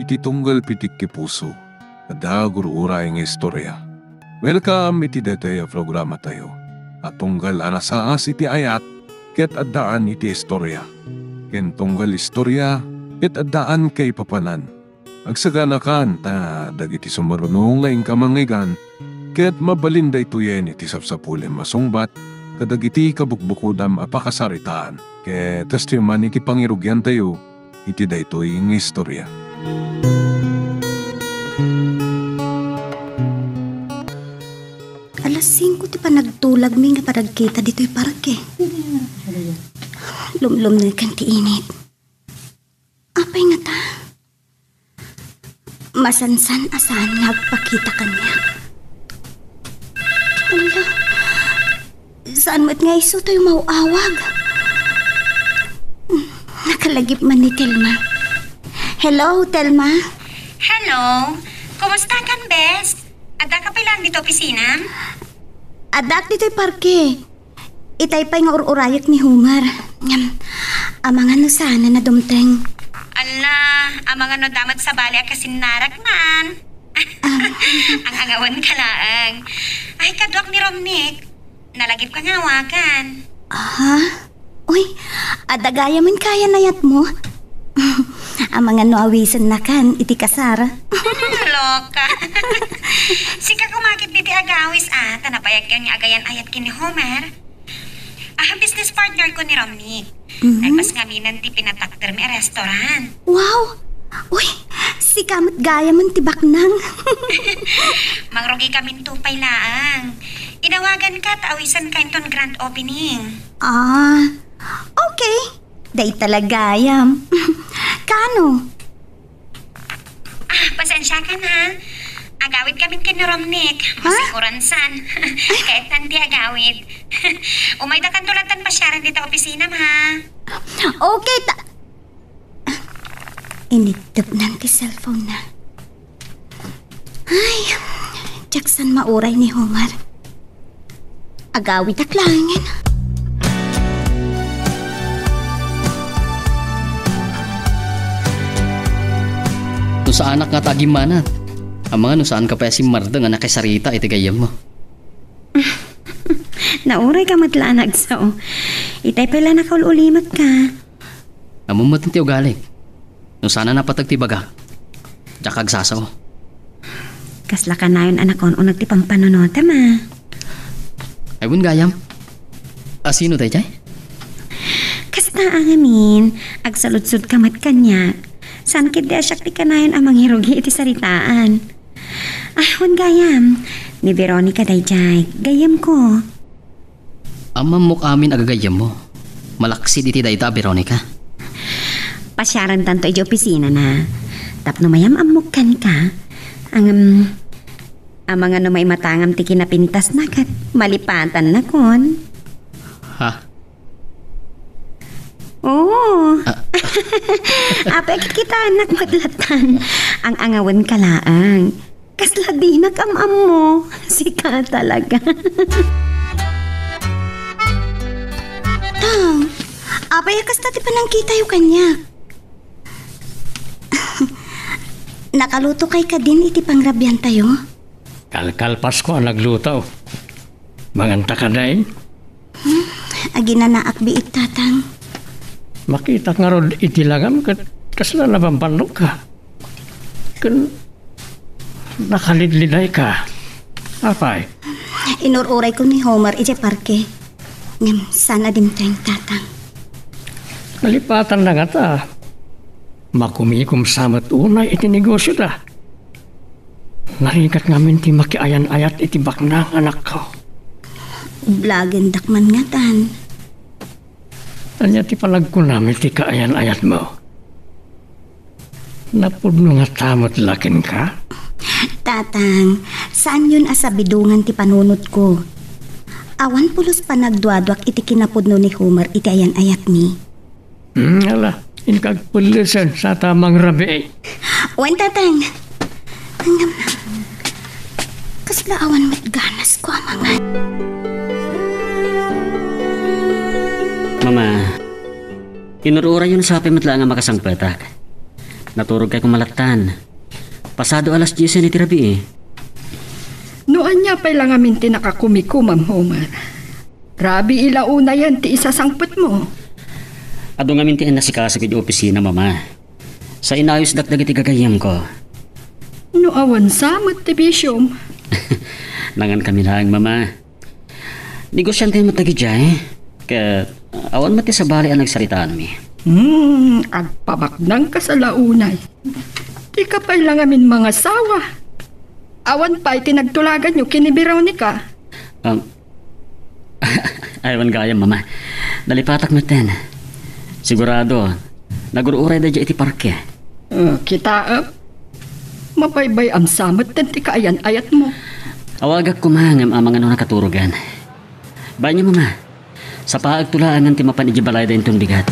iti tunggal pitik ki puso, ada gurura ng istorya. Welcome iti detaya programa tayo. At tunggal anasaas iti ayat, ket addaan iti istorya. Ken tunggal istorya, ket addaan kay papanan. Agsaganakan ta dagiti sumarunong laing kamangigan, ket mabalinday tuyen iti sapsapulem masungbat, kadagiti kabukbukudam apakasaritaan. Ket testiman iti pangirugyan tayo, iti daytoy ng istorya. Alas 5 ti pa nagtulag mi nga paragkita dito'y parke. Lumlum na kan ti init. Apay nga ta? Masansan asan nagpakita kanya. Ala, saan mo't nga iso tayo mauawag? Nakalagip man ni Telma. Hello, Telma? Hello? Kumusta kan, bes? Ada ka pa lang dito opisina? Adak dito'y parke. Itay pa'y nga ururayak ni Humar. Amangan no sana na dumteng. Ala, amang ano damat sa bali akasin naraknan. Ang angawan ka laang. Ay, kadwak ni Romnick. Nalagip ka nga wakan. Ha? Uy, adagaya man kaya nayat mo. Amangan no awisan na kan, iti kasar. Loka. Sika kumakit diti agawis tanapayag kang agayan ayat kini Homer. Business partner ko ni Romnick. Nagpas ngaminan ti pinatakder mi restaurant. Wow! Uy, si kamot gaya man tibak nang. Mangrugi kami tupay laang. Inawagan ka at awisan ka inton grand opening. Okay. Day talagayam. Kano? Pasensya ka na. Agawid kami kay ni Romnick. Masikuransan. Kahit nanti agawid. Umay da kan tulatan pasyaran dito opisina, ha? Okay, initip nanti cellphone na. Ay, Jackson mauray ni Homer. Agawid aklangin. No sa anak nga tagimanat. Ang mga no saan ka pa si Marda nga nakisarita iti gayam mo. Nauray ka matlanag sao. Itay pala nakaululimat ka. Amumot ti ugali. No sana napatagtibaga. Diyak agsasaw. Kasla ka na yun anak kon o nagtipang panonota ma. Aywon gayam. Sino tayo jay? Kasta ang amin. Agsaludsud ka mat kanya. San kid di asyak ti kanayon amang hirugi iti saritaan. Ahon gayam. Ni Veronica dayjay. Gayam ko. Amam mo amin agagayam mo. Malaksid iti dayta, Veronica. Pasyaran tanto iti opisina na. Tapno mayam amukan ka. Ang mga no may matangam ti kinapintas na kat malipatan na kon. Ha? Oo. Apay kita anak madlatan. Ang angawan kalaang. Kasla di nakamam mo. Sika talaga. Tang, apay kasta ti panangkita yung kanya. Nakaluto kay ka din iti pangrabyan tayo? Kalkalpas ko ang naglutaw. Manganta ka na Agina na akbi itatang. Makita nga ron itilagam kasla na bampanok ka. Kan nakalidliday ka. Apay? Inururay ko ni Homer iti parke. Ngam, sana dimteng tatang. Nalipatan na nga ta. Makumikom samat unay iti negosyo ta. Narigat ngamin ti makiayan-ayat iti baknang anak ko. Blagen dakman nga tan. Anya ti palag ko namin ti kaayan-ayat mo. Napudno nga tamot lakin ka? Tatang, saan yun asabidungan ti panunot ko? Awan pulos pa nagduadwak iti kinapudno ni Homer iti ayan-ayat ni. Ala, inkagpulisan sa tamang rabi. Wan tatang. Hanggang na. Kasla awan mat ganas ko amangan. Mama, inurura yun sa api matla nga makasangpetak. Naturog kay kumalatan. Pasado alas 10 ni tirabi eh. Noan niya pa lang amin tinakakumiko, Ma'am Homer. Grabe ilauna yan, ti isasangput mo. Ado nga mintiin na si Kasa kay opisina, mama. Sa inayos dakdag iti gagayam ko. No awan samot ti bisyom. Nangan kami lang, mama. Negosyante mo tagi dyan eh. Kaya awan mati sa bali ang nagsaritaan mi. Agpabaknang ka sa launay. Di ka pa lang amin mga sawa. Awan pa itinagtulagan nyo kinibiraw ni ka. Aywan gayam, mama. Nalipatak mo ten. Sigurado, nagururay da dyan iti parke. Kita mapaybay ang samot ten ti kaayan ayat mo. Awagak kumangam ang mga nakaturugan. Banyo, mama. Sa paagtulaan ng timapan ijibalay da itong bigat.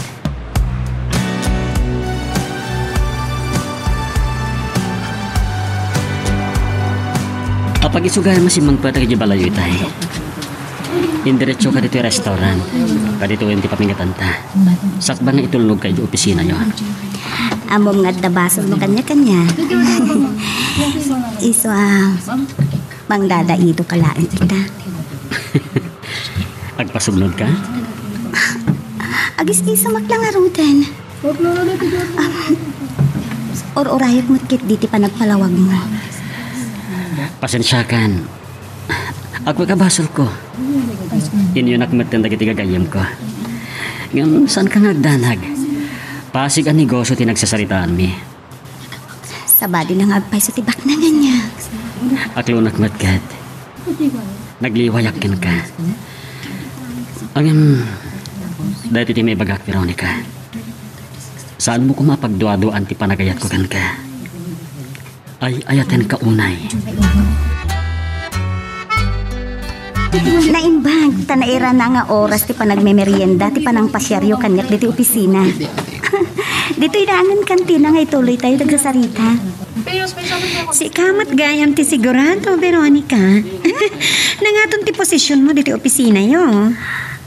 Kapag isugay masimang pwede ijibalay itay. Indiretso ka dito yung restaurant. Kadito yung tipamingatan ta. Sakbang nga itulog kayo opisina nyo. Amom nga dabasol mo kanya-kanya. Iso mangdadaido kalaan kita. Agpasugnod ka? Agis isa maklang arutan. Or-orayot mo't kit diti pa nagpalawag mo. Pasensya kan. Agpagkabasol ko. Inyo nakmatan dagiti gagayam ko. Ngayon, saan ka nagdanag? Pasig ang negosyo tinagsasaritaan mi. Sabadi nang agpay sa tibak na ganya. Aklo nakmatkat. Nagliwayakin ka. Ang dahil ti may bagak, Veronica. Saan mo kumapagduado-an ti panagayat ko kan ka? Ay ayaten ka unay. Naimbag, tanaira na nga oras ti panagmemerienda ti panang pasyaryo kanyak diti opisina. Dito idanan kantina nga ituloy tayo nagsasarita. Si kamat gayam ti sigurado, Veronica. Nangaton ti posisyon mo diti opisina yo.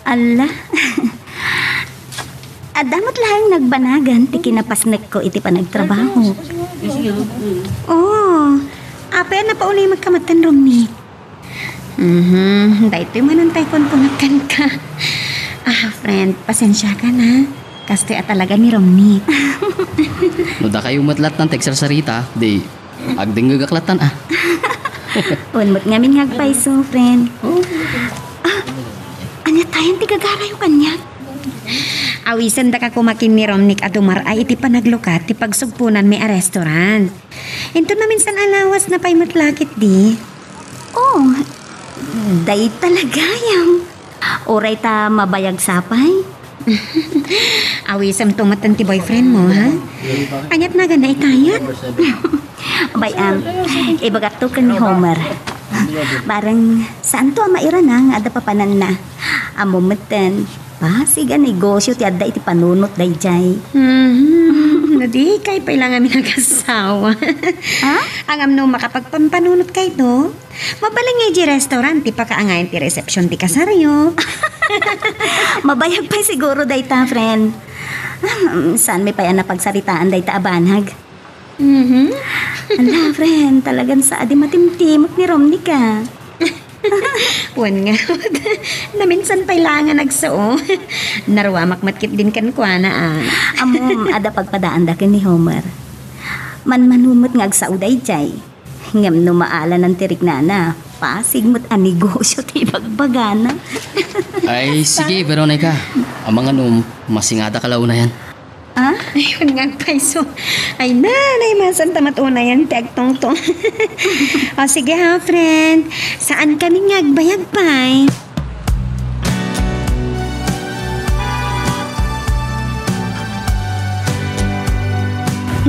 Ala. Adamot lang nagbanagan ti kinapasnek ko iti panagtrabaho. Oh, apa na paunay magkamatan Romney. Dahito yung manantay kon punakan ka. Friend, pasensya ka na. Kastoy at talaga ni Romney. No da kayo matlat ng teksar-sarita, di agding gagaklatan Unmot ngamin ngagpaiso, friend. Anya tayong tigagarayo kanya. Awisan da ka kumakin ni Romney at umaray iti panaglukat ti pagsugpunan may a restaurant. Ito na minsan alawas na pa'y matlakit di. Oh, day talaga yung. Oray ta mabayag sapay. Awisam tumatan ti boyfriend mo, ha? Anyat na ganda itayat. Bayam, ibagat to ka ni Homer. Barang saan to maira na nga ada papanan na. Amumatan, pasiga negosyo ti adda iti panunot day jay. Nadi kay pailangan mi nag-asawa. Ha? Ang amno makapagpampanunot kay to. Mabaling nga di restaurant ti pakaangayan ti reception ti kasaryo. Mabayag pa siguro day ta, friend. Saan may payan na pagsaritaan day ta abanhag? Ala, friend, talagang sa adi matimtimot ni Romney ka. Wan nga, na minsan pailangan nagsao. Narwamak matkit din kan kwa na Amom, ada pagpadaan da ni Homer. Manumot nga agsao day jay. Ngam no maala ng tirik na pasig mo't ang negosyo ti bagbagana. Ay, sige, Veronica. Ang mga masingada ka launa yan. Ayun nga, paiso. Ay, nanay, masan tamat una yan, tiagtong to. O, sige ha, friend. Saan kami ngagbayag pa'y?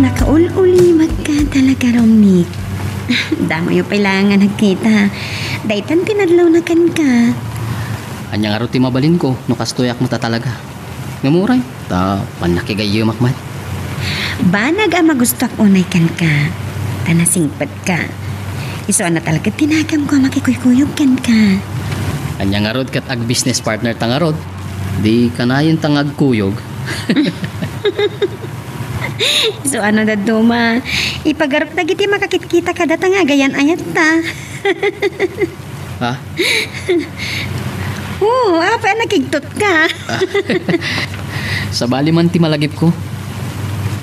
Nakaul-ulimag ka talaga, Romney. Damo yung kailangan nagkita. Daytan tinadlaw na kan ka. Anya nga ti mabalin ko, no kastoyak mo ta talaga. Ngamuray, ta panakigayo makmat. Banag ang magustok unay kan ka. Tanasingpat ka. Iso na talaga tinagam ko makikuykuyog kan ka. Anya nga rod kat ag business partner ta nga rod. Di kanayon tangag kuyog. So ano na duma, ipagarap na giti makakit-kita kada nga gayan ayat ta. Ha? Oo, apa nakigtot ka. Sa bali man ti malagip ko.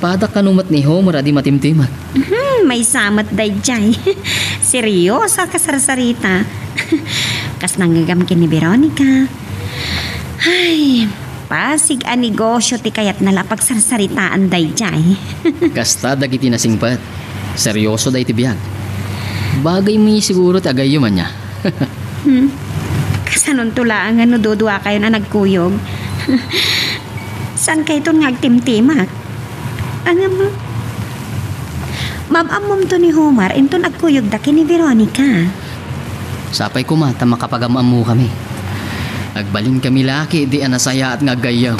Padak kanumat ni Homer adi matimtimat. May samat dayjay. Seryosa ka sarsarita. Kas nanggagam ni Veronica. Ay, pasig a negosyo ti kayat nalapag sarsaritaan dayjay. Kasta dagiti nasingpat. Seryoso day ti biyag. Bagay mi siguro ti agayo man niya. Kasanon tulaan nga no dudua kayo na nagkuyog. San kayo itong ngagtimtimak? Ano mo? Mamamom to ni Homer, into nagkuyog daki ni Veronica. Sapay ko mata makapagamam mo kami. Agbalin kami laki, di anasaya at ngagayaw.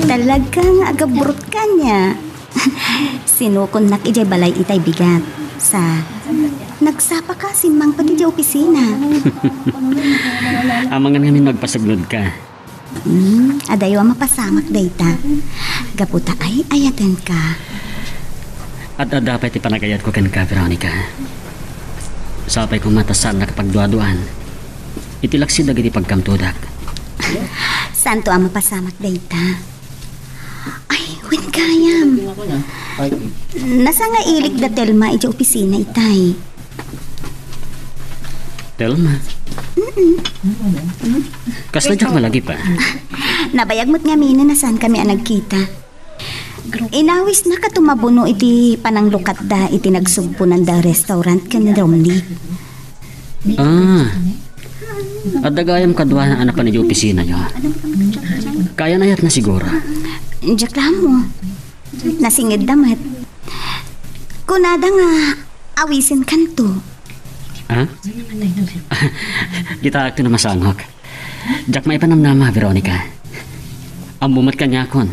Talagang agabrot ka niya. Sinukon nak ijay balay itay bigat. Sa nagsapa ka simang pati di opisina. Amangan ngamin magpasaglod ka. Adayo mapasamak dayta. Gaputa ay ayatan ka. At dapat ipanagayat ko kan ka, Veronica. Sapay kong matasan na kapagduaduan. Itilaksid agad ipagkamtudak. Santo ang mapasamak dayta. Ay, win kayam. Nasa nga ilik da Telma iti opisina itay. Telma? Kasla dyak malagi pa. Nabayag mo't nga mina na saan kami ang nagkita. Inawis na katumabuno iti pananglukat da iti nagsugpunan da restaurant kan Romney. At dagayam kadwa na anak pa ni opisina nyo. Kaya nayat na siguro. Diyak lang mo. Nasingid damat. Kunada nga awisin kanto. Ha? Kita akto na masangok. Diyak may panamnama, Veronica. Ang bumat kanya kon.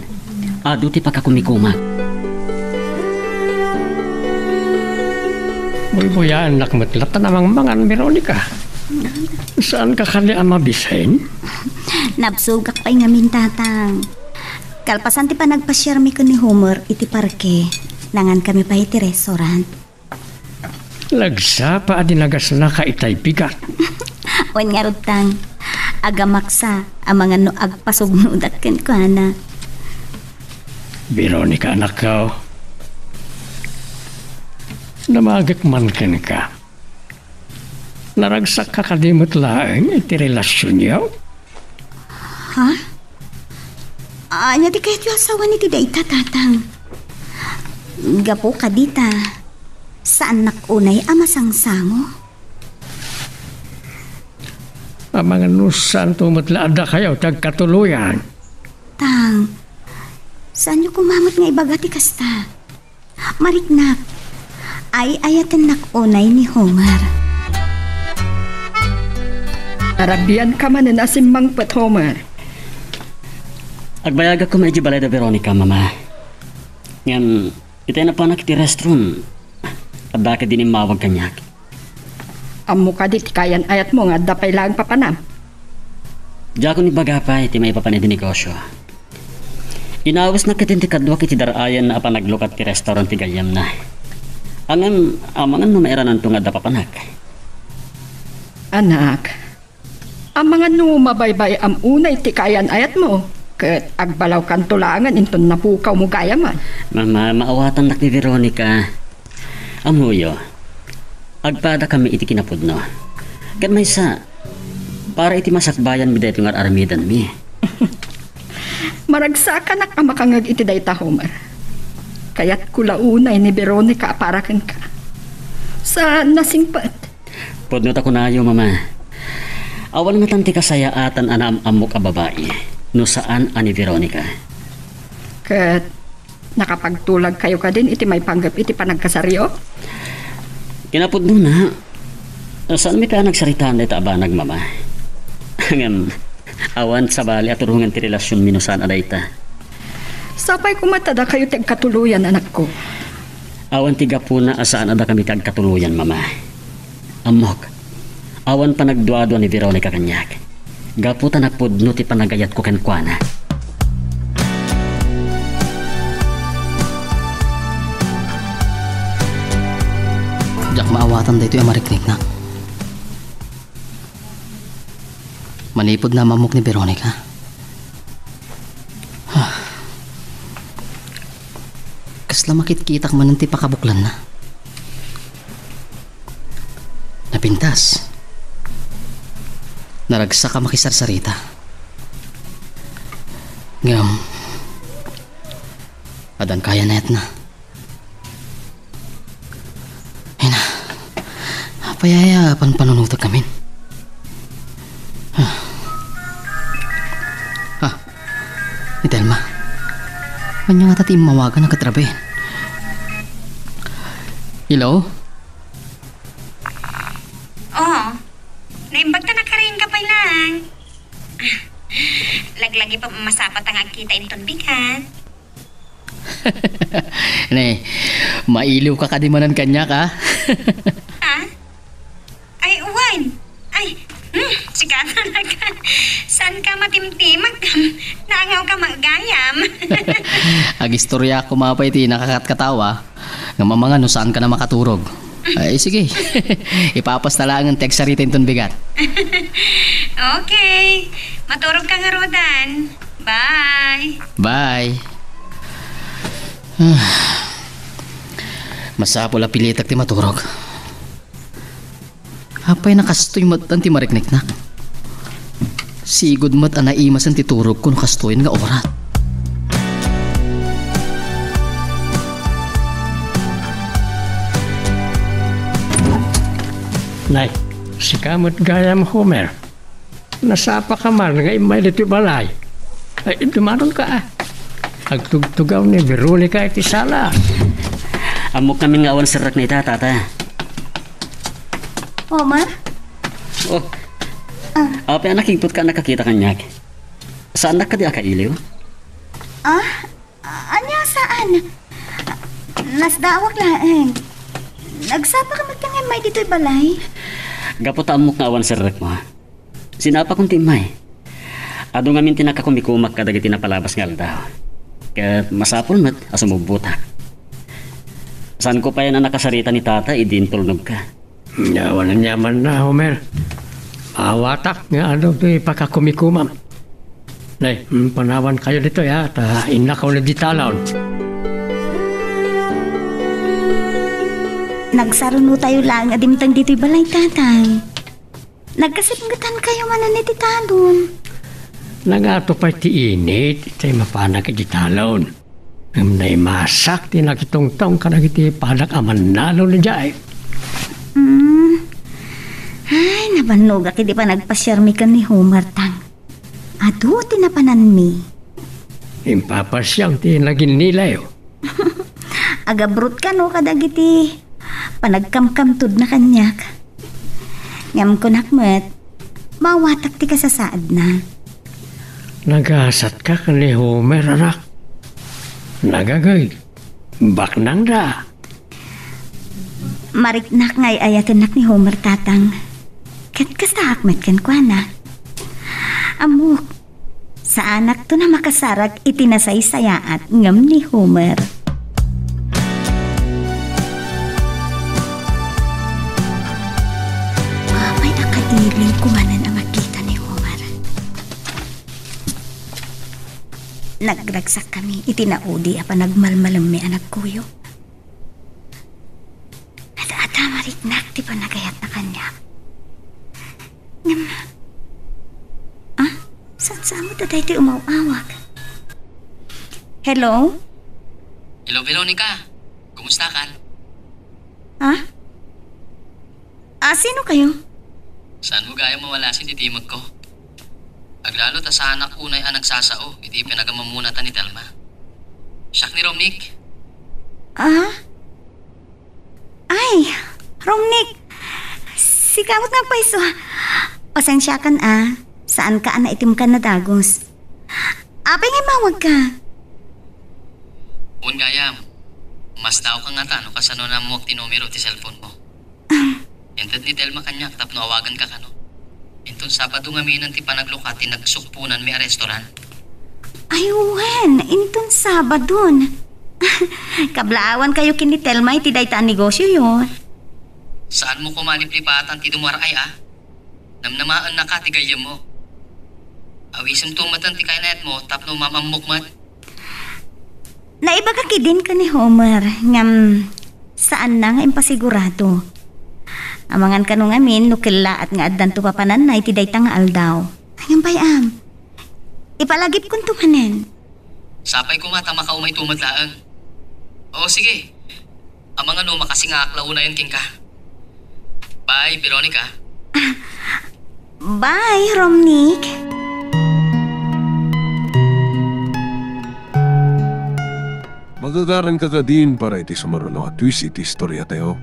Ado ti pagkakumikumak. Bulbuyan nakmatlat na namang mangan, Veronica. Saan ka kali ang mabisain? Nabsugak pa'y ngamin tatang. Kalpasan ti pa nagpasyermi ko ni Homer iti parke. Nangan kami pa iti restaurant. Lagsa pa adinagas na ka itay bigat. Wan nga rutang. Agamaksa ang mga no agpasugnudat ken ko na. Veronica, anak ko. Namagak man ken ka. Naragsak ka kadimot laeng iti relasyon niyo? Ha? Anya di kahit yung asawa ni Tidayta, tatang. Gapo ka dita. Saan nakunay amasangsamo? Ang mga nusan tumatlaada kayo tagkatuluyan. Tang, saan niyo kumamot nga ibagati kasta? Mariknak, ay ayatan nakunay ni Homer. Arabian ka man na simang pat Homer. Agbayaga ko medyo balay da Veronica, mama. Yan, itay na pa nakiti restroom. At bakit din imawag kanyak? Amo ka dit kayan ayat mo nga dapay lang papanam. Diya ko ni bagapay, iti may papanay di negosyo. Inawas na kitinti kadwa kiti darayan na apanaglukat ti restaurant ti gayam na. Amangan no mairanan to nga dapapanak. Anak, ang mga numabaybay am unay ti kayan ayat mo. Ket agbalaw kan tulangan inton napukaw mo gaya man. Mama, maawatan nak ni Veronica. Amuyo, agpada kami iti kinapudno. Ket may sa, para iti masakbayan mi dayto nga aramidan mi. Maragsakan nak ang makangag iti dayta Homer. Kaya't kulaunay ni Veronica aparakan ka. Sa nasingpat. Pudnot ako na ayo, mama. Awan nga tanti kasayaatan anam-amok a babae. No saan ani Veronica? Ket nakapagtulag kayo ka din iti may panggap iti panagkasaryo? Kinapudno na. Saan mi pa nagsaritaan na itabanag, mama? Ngam, awan sa bali at turungan ti relasyon minusan adayta. Sapay kumatada kayo tagkatuluyan, anak ko. Awan tiga po na asaan ada kami tagkatuluyan, mama. Amok, Awan pa nagduado ni Veronica kanyak. Gaputan nagpudno ti panagayat ko kenkwana. Jak maawatan dito yung mariknik na. Manipod na mamok ni Veronica. Kasla makit-kitak man ti pakabuklan na. Napintas. Naragsa ka makisarsarita. Ngam. Adan kaya na na. Ay na. Payayapan panunutag kami. Ni Telma. Kanya nga tatim mawagan ng katrabe. Hello? Oh, naimbag ta na ka rin kapay lang. Laglagi pa masapat ang agkita inton bigat. Ne, mailiw ka kadimanan kanya ka. Ha? Ay, uwan. Ay, sigata na ka. Saan ka matimtimag? Nangaw ka magayam. Agistorya ko mapay ti nakakatkatawa. Nga mamanga no saan ka na makaturog. Ay sige. Ipapas na lang ang text sa rito inton bigat. Okay. Maturog ka nga, Rodan. Bye. Bye. Masapol apilitak ti maturog. Apay nakastoy mat ang ti mariknik na. Sigod mat ang naimas ang titurog kung kastoy nga orat. Nay, si kamot gayam Homer. Nasapa ka man nga imay dito balay. Ay, dumaron ka ah. Agtugtugaw ni Veronica iti sala. Amok namin nga awan serak na ita, tata. Homer? Oh. Apa anak higpot ka nakakita kanyak? Saan na ka di akailiw? Anya saan? Nasdawag laeng. Nagsapa ka magtangin may dito'y balay? Gapot amok nga awan serak mo. Sinapa kong timay. Ado nga min tinakakumikumak kadagiti napalabas nga aldaw. Kaya masapol mat asumubutak. Saan ko pa yan ang nakasarita ni tata, idin tulnog ka. Yawan ang yaman na, Homer. Awatak nga ano ito'y pakakumikumam. Nay, panawan kayo dito ya, ta inakaw na ditalaw. Nagsaruno tayo lang adimtang dito'y balay, tatay. Nagkasipngatan kayo manan ni titalon. Nangato pa ti init, itay mapanag ditalaw. Nay masak, tinakitong-tong ka nagiti panak aman nalo na jay. Ay, nabanog aki di pa nagpasyarmi ka ni Homer tang. Ado, tinapanan mi. Impapasyang ti naging nilay. Agabrut ka no kadagiti. Panagkamkamtud na kanyak. Ngam ko nakmet, mawatak ti kasasaad na. Nagasat ka ni Homer, anak. Nagagay. Baknang da. Mariknak ngay ayatin nak ni Homer tatang. Kat kastakmet kan kwa na. Amok. Sa anak to na makasarak itinasay-sayaat ngam ni Homer. May akadiling kumanan ang makita ni Homer. Nagragsak kami itinaudi apa nagmalmalam may anak kuyo. At mariknak di pa nagayat na kanya. Saan mo taday ti umawawag? Hello? Hello, Veronica. Kumusta ka? Sino kayo? Saan mo gaya mawalasin ti timag ko? Aglalo ta sa anak unay anak sasao, iti pinagamamunatan ni Telma. Siyak ni Romnick. Ay, Romnick. Si kamot ng paiso. Pasensya kan Saan ka na itim ka na dagos? Apay nga mawag ka. Un gayam, mas daw ka nga tano kasano na mo tinumero ti cellphone mo. Entad ni Telma kanyak tapno awagan ka kano. Inton Sabado nga minan ti panaglukati nagsukpunan may restoran. Ayuhan, intong Sabadon. Kablaawan kayo kini Telma iti dayta negosyo yo. Saan mo kumaliplipatan ti dumaray Namnamaan na ka ti gayam mo. Awisem tumatan ti kainayat mo tapno mamamukmat. Naiba ka kidin ka ni Homer, ngam saan na nga impasigurado. Amangan ka nung amin, nukila at nga addan to papanan na iti dayta nga aldaw. Ayun bayam, ipalagip kong tumanen. Sapay ko mata makaumay tumadlaang. Oo sige, amang ano makasingak launayan king ka. Bye, Veronica. Bye, Romnick. Magagaran ka din para iti sumaruno at twist iti istorya tayo.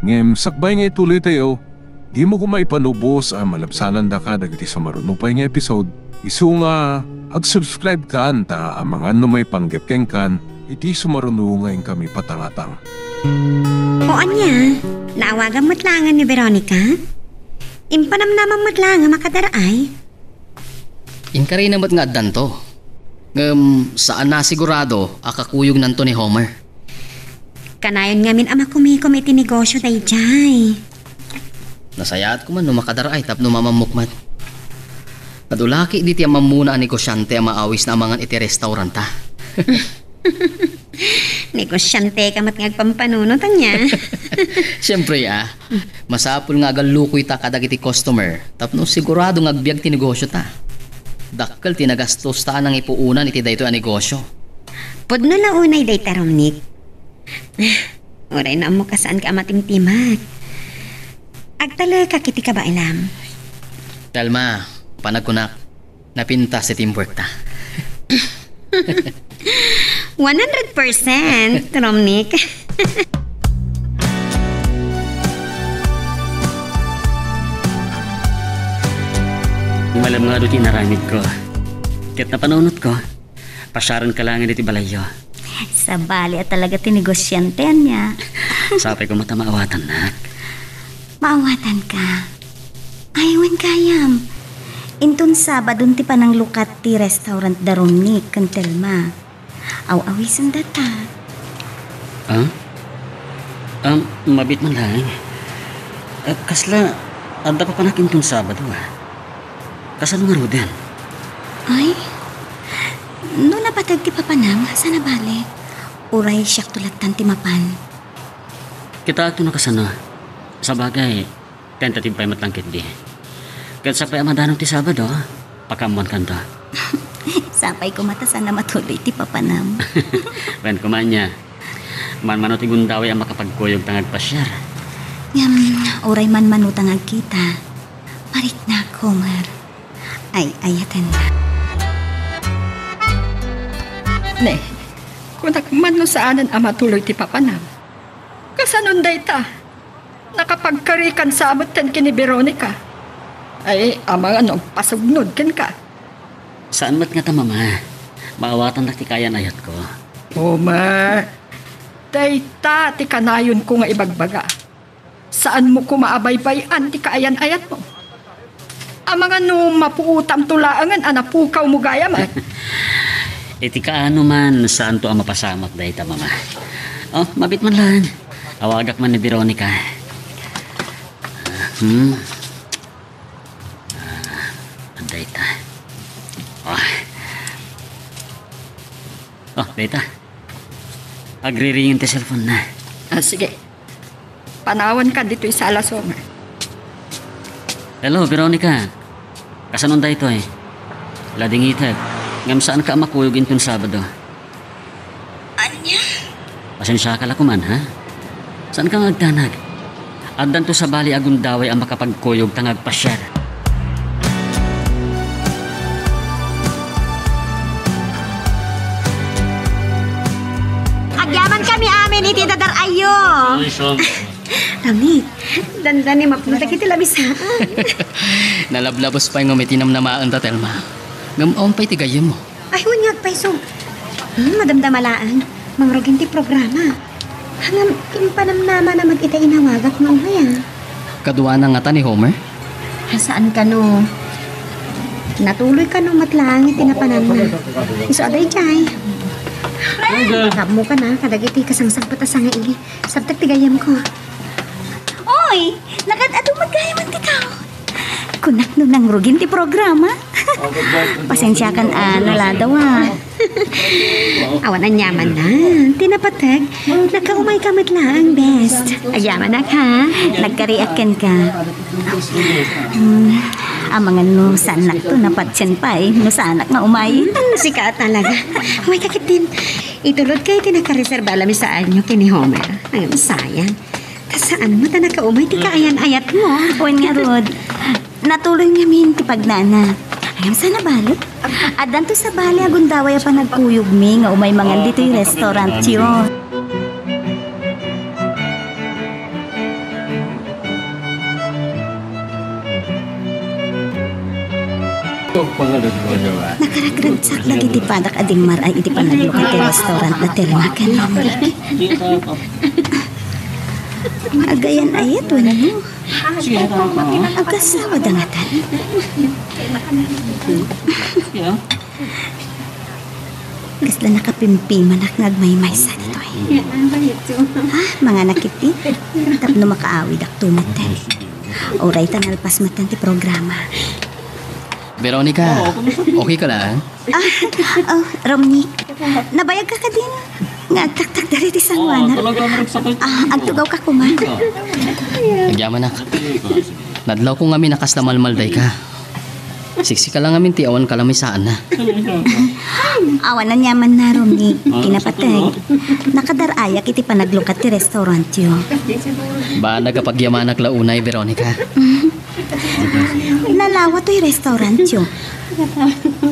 Ngem, sakbay nga ituloy tayo, di mo kumaipanubos ang malapsanan da ka dagiti sumaruno pa nga episode. Isu nga, ag-subscribe ka anta ang mga may panggepkeng kan, iti sumaruno ngayon kami patangatang. O anya, naawagan matlangan ni Veronica? Impanamnamang matlangan makadaray? Inkari namat nga addan to. Saan na sigurado akakuyog nanto ni Homer? Kanayon ngamin ama kumikom iti negosyo day jay. Nasayaat ko man no makadaray tapno mamamukmat. Kadulaki di ti mamuna ang negosyante ang maawis na amangan iti restauranta. Negosyante ka mat ngagpampanunutan niya. Siyempre masapul nga galukoy ta kadag iti customer tapno sigurado ngagbiag ti negosyo ta. Dakkel tinagastos ta nang ipuunan iti dayto a negosyo. Pudno na unay day taromnik. Oray na mo kasaan ka matimtimag. Agtala ka kiti ka ba ilam? Telma, panagkunak, napinta si teamwork ta. 100% Romnick. Malam nga doon naramid ko. Kahit napanunot ko, pasyaran ka lang iti balayo. Sa bali at talaga tinegosyante niya. Sapay ko mata maawatan na. Maawatan ka. Aywan kayam. Intun Sabadon ti panang lukat ti restaurant da Romnick kan Telma. Aw-awisan data. Mabit man lang. Kasla, anda pa panakin tong Sabado Kasano nga Roden? Ay, no napatag ti papanang, sana balik. Uray siyak tulatan ti mapan. Kita ato na kasano. Sa bagay, tentative pa matlangkit di. Kahit sa paya madanong ti Sabado, pakamuan kanto. Sapay ko mata sana matuloy ti papanam. Wen kumanya. Man-manot igundaway ang makapagkuyog tangag pasyar. Ngam, uray man manutangag kita. Parik na, Homer. Ay, ayatan na. Ne, kung nagmano saanan ang matuloy ti papanam. Kasanon day ta, nakapagkarikan sa amot ten kini Veronica. Ay, amang ano, pasugnod ken ka. Saan mat nga ta, mama? Maawatan na ti kayan ayat ko. Homer, day ta ti kanayon ko nga ibagbaga. Saan mo kumaabaybayan ti kaayan ayat mo? Ang mga mapuutam tulaangan anapukaw mo gaya man. Iti kaano man saan to ang mapasamak dahi ta, mama. Oh, mabit man lang. Awagak man ni Veronica. Dahi ta. Dahi ta. Agri-ringin ti cellphone na. Sige. Panawan ka dito sa alas Homer. Hello, Veronica. Kasanon dahi to Lading itag. Ngam saan ka makuyogin kung Sabado? Anya? Pasensya ka lakuman, ha? Saan ka magdanag? Addan to sa bali agundaway ang makapagkuyog tangag pasyar. Agyaman kami amin iti dadar ayo. Romnick, dandan ni mapunta kiti labisaan. Nalablabos pa yung umitinam na maan ta, Telma. Ngamaon pa'y tigayam mo. Ay, hunyag pa iso. Madamdamalaan, mangrugin ti programa. Hangam impanamnama na mag-ita inawagak mo ngaya. Kadua na nga ta ni Homer? Saan ka no? Natuloy ka no matlang itinapanan na. Iso aday jay. Mo ka na, kadagiti kasangsang patasang nga ili. Sabtag tigayam ko. Oy! Lakad atong magayaman ti tao. Kunak no nang rugin ti programa. Pasensya kan naladaw Awan ang yaman na. Tinapatag. Nakaumay kamit lang, best. Ayaman na ka. Nagkariakan ka. Amangan no sanak to napatsyan pa no sanak na umay. Sika talaga. Umay kakit din. Itulod kayo tinakareserba alam sa anyo kini Homer. Ang sayang. Saan mo ta nakaumay ti kaayan-ayat mo? Uwan nga, Rod. Natuloy nga min ti pagnana. Ayam sana balot. Adan to sa bali agundaway pa nagkuyog mi nga umay mangan dito yung restaurant yun. Nakaragragsak lagi ti padak ading maray iti panaglukay ti restaurant na telmakan. Agayan ayat wala mo. Agasawa dangatan. Gasla nakapimpiman ak ngagmaymay sa dito mga nakiti. Tapno makaawid ak tumatan. Oray tanalpas matan ti programa. Veronica, okay ka lang? Romney, nabayag ka din. Nga agtaktak dari ti sangwanak. Agtugaw ka kuman. Nagyaman nak. Nadlaw ko ngami nakas na malmalday ka. Siksi ka lang ngamin ti awan kalamisaan na. Awan na nyaman na, Romney. Pinapatay. Nakadarayak iti panaglukat ti restaurant yun. Ba nagapagyamanak launay, Veronica? Nalawa to'y restaurant yun.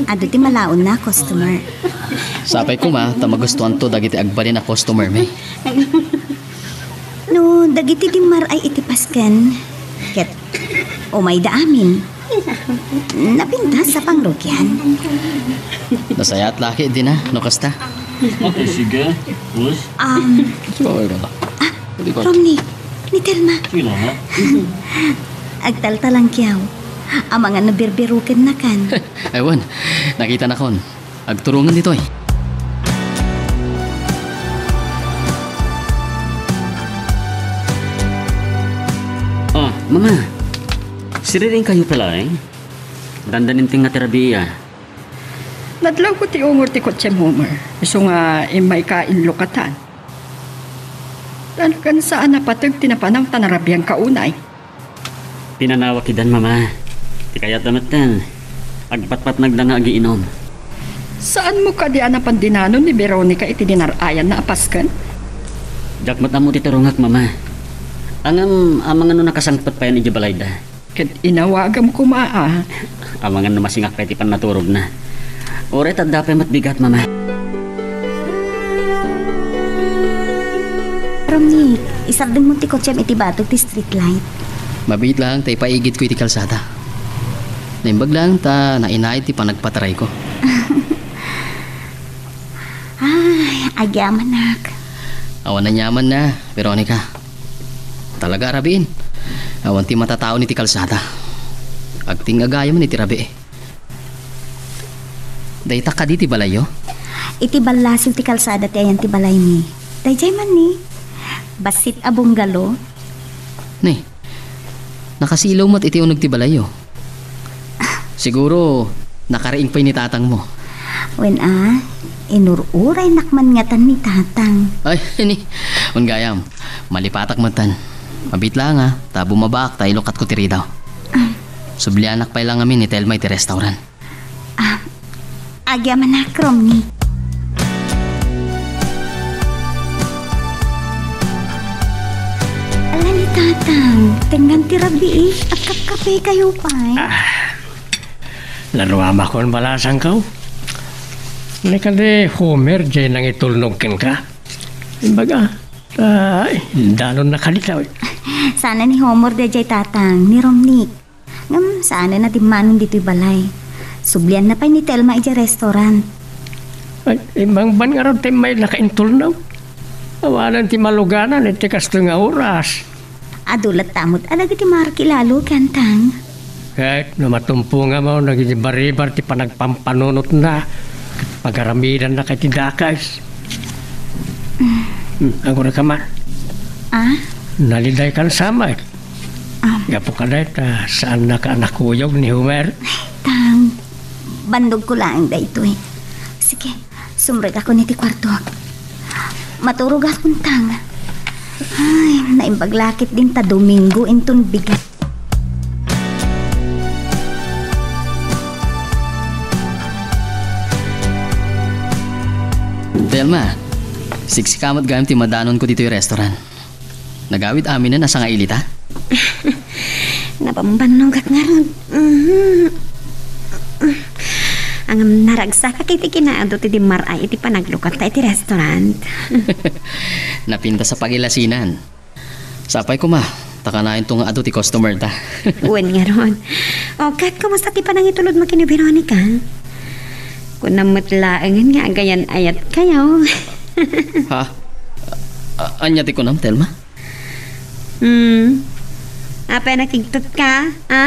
Ado ti malaon na customer. Sapay ko ma, tamagustuhan to dagiti agbalin na customer may. No, dagiti di maray iti pasken. Ket, umay da amin. Napintas sa pangrukyan. Nasaya at laki din na, no kasta? Okay, sige. Bus? Romney, ni Telma. Sige lang, ha? Agtaltalang kiyaw. Ang mga nabirbirukin na kan. Ewan, nakita na kon. Agturungan dito eh. Mama. Siriring kayo pala eh. Dandanin ting nga terabiya. Nadlaw ko ti ungor ti kotsem Homer. Iso nga imay ka inlokatan. Talagan saan napatag tinapanaw tanarabiyang kaunay. Pinanawa kidan, mama. Di kaya tamatan. Agpatpat nagdanga agiinom. Saan mo ka di anapandinano ni Veronica iti dinarayan na apaskan? Jakmat na mo ti turungak, mama. Amangan no nakasangpat pa yan iti balayda. Ket inawagam ko maa. Amangan no masingak pa iti pannaturog na. Oret at dapay matbigat, mama. Romney, isardeng mo ti kotsem iti batog ti street light. Mabit lang, tay paigit ko iti kalsada. Naimbag lang, ta nainay ti panagpataray ko. Ay, agyamanak. Awan na nyaman na, Veronica. Talaga arabiin. Awan ti matatao ni ti kalsada. Agting agaya man iti rabi eh. Dayta ka di ti balayo? Iti balasil ti kalsada ti ayan ti balay ni. Dayjay man ni. Basit abong galo. Ni, nakasilaw mo't iti unog ti balayo. Siguro, nakariing pa'y ni tatang mo. Wen inururay nakman ngatan ni tatang. Ay, ini. Ungayam, malipatak matan. Mabit lang ta bumabak tayo lokat ko tiri daw. Sublianak pa lang amin ni Telma iti restaurant. Agya manak, Romney. Ala ni tatang, tingnan ti rabi at kakape kayo pa Laruama kon balasang kau. Nakade Homer dyan nang itulnogkin ka. Imbaga, dalon na kalitaw. Sana ni Homer dejay tatang, ni Romney. Sana na timanon dito'y balay. Sublian na pa ni Telma iti restaurant. Ay, ibang ban nga ron tayo may nakaintulnog. Awalan ti maluganan iti kasto nga oras. Adulat tamot alag iti markilalo kantang. Kahit na matumpo nga mo, naging baribar ti panagpampanunot na. Pagaramidan na kay tidakas. Ang kuna ka man. Ah? Naliday kan sama. Gapo ka na saan na ka nakuyog ni Homer? Tang, bandog ko lang dahito eh. Sige, sumreg ako niti kwarto. Maturog akong tang. Ay, naimbaglakit din ta Domingo inton bigat. Telma, siksikamat gayam ti madanon ko dito yung restaurant. Nagawid amin na nasa nga ilita. Napambanog at nga ron. Ang naragsa ka kiti kinaado ti di maray iti panaglukat ta iti restaurant. Napinta sa pagilasinan. Sapay ko ma, takanayin to nga ado ti customer ta. Uwan nga ron. O, kat, kumusta ti panangitulod mo kini Veronica? Kung namutlaangan nga agayan ayat kayo. Ha? Anya ti ko nam, Telma? Apa nakigtot ka? Ha?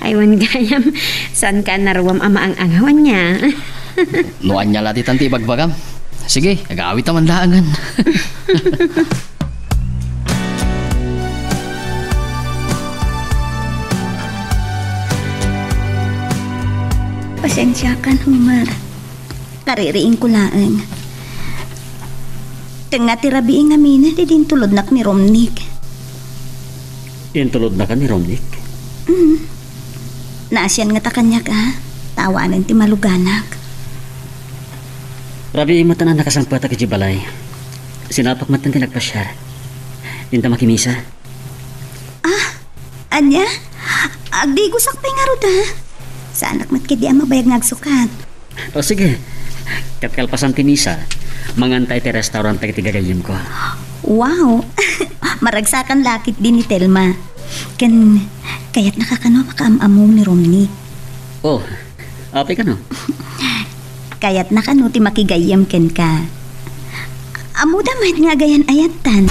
Aywan gayam, saan ka naruwam ama ang angawan niya? Nuan niya lati tanti bagbagam. Sige, agawit naman laangan. Pasensya ka, Homer. Kaririing ko laang. Teng natirabiing amin di din tulod nak ni Romnick. Intulod na ka ni Romnick? Naasyan nga ta kanya ka. Tawanan ti maluganak. Rabi mo tanan nakasampat ka balay. Sinapak matan ti nagpasyar. Dinta makimisa. Anya? Agdi gusak pa nga ruda. Sa anak mat kidi ang mabayag ngagsukat. O sige, katkalpasan ti misa, mangantay ti restaurant tayo tigagayim ko. Wow! Maragsakan lakit din ni Telma. Kaya't nakakano makaamamong ni Romney. Oh, apay ka no? Kaya't nakano ti makigayam ken ka. Amuda mahit nga gayan ayatan.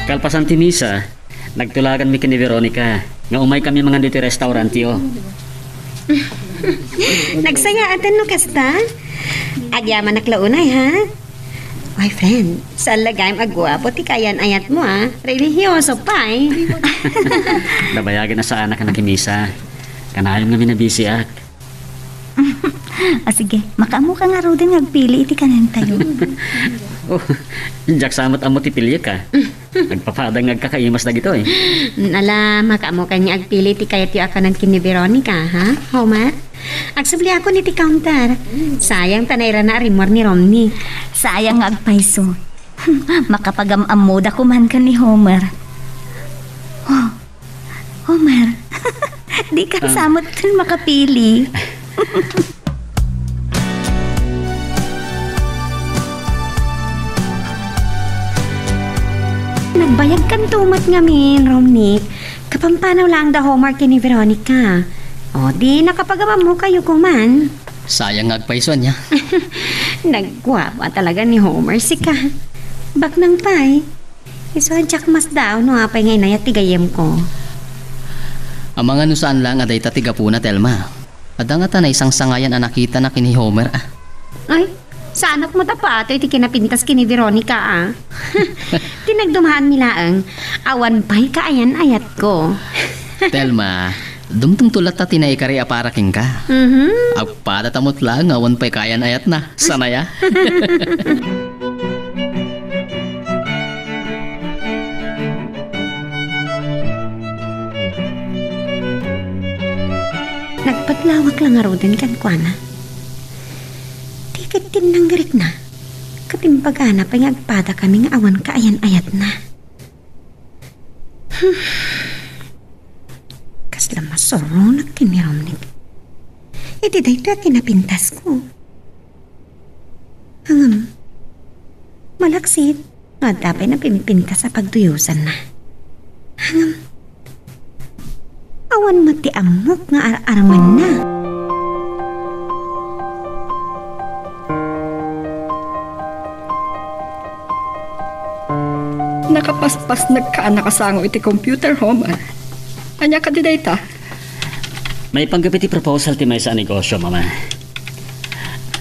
Kalpasan ti misa, nagtulagan mi ni Veronica nga umay kami mga dito restaurant yo. Nagsaya atan no kasta? Agyaman naklaunay ha? Why friend, saan lagayam agwapo ti kayan ayat mo ha? Religyoso pa eh. Nabayagin na sa anak ka nakimisa. Kanayong nga minabisi ak. Sige, makamu ka nga din ngagpili iti kanan tayo. Oh, jak samot amo ti pilya ka. Nagpapadang ngagkakaimas na gito eh. Nala, makamo kanya agpili ti kayat yu akanan kini Veronica ha? Homer? Agsubli ako ni ti counter. Sayang tanayra na rimor ni Romney. Sayang nga agpaiso. Makapagamam mo da kuman ka ni Homer. Oh, Homer. Di ka samot dun makapili. Nagbayag kan tumat ngamin, Romney. Kapampanaw lang da homework ni Veronica. O di nakapagawa mo kayo kuman. Sayang ngagpaison niya. Nagwapa talaga ni Homer si ka. Bak nang pay. Isoadyak mas daw no apay ngay nayat tigayem ko. Ang mga nusaan lang aday tatiga po na, Telma. Ada nga tanay isang sangayan ang nakita na kini Homer ah. Ay, sa anak mo tapato iti kinapintas kini Veronica ah. Tinagdumahan nilaang awan pa'y kaayan ayat ko. Telma, dumtong tulat ta tinaykari aparaking ka. Agpada tamot lang awan pa'y kayan ayat na. Sanaya. Nagpatlawak lang nga din kan kuana. Tikit tinanggarik na. Katimpagana pa nga agpada kami nga awan kaayan-ayat na. Kasla masoro na kiniromnik. Iti dahito at kinapintas ko. Malaksit. At tapay na pimipintas sa pagtuyusan na. Awan mati amok nga araman na. Nakapaspas nakasango iti computer, Homer. Anya ka di dayta? May panggapit ti proposal ti may sa negosyo, mama.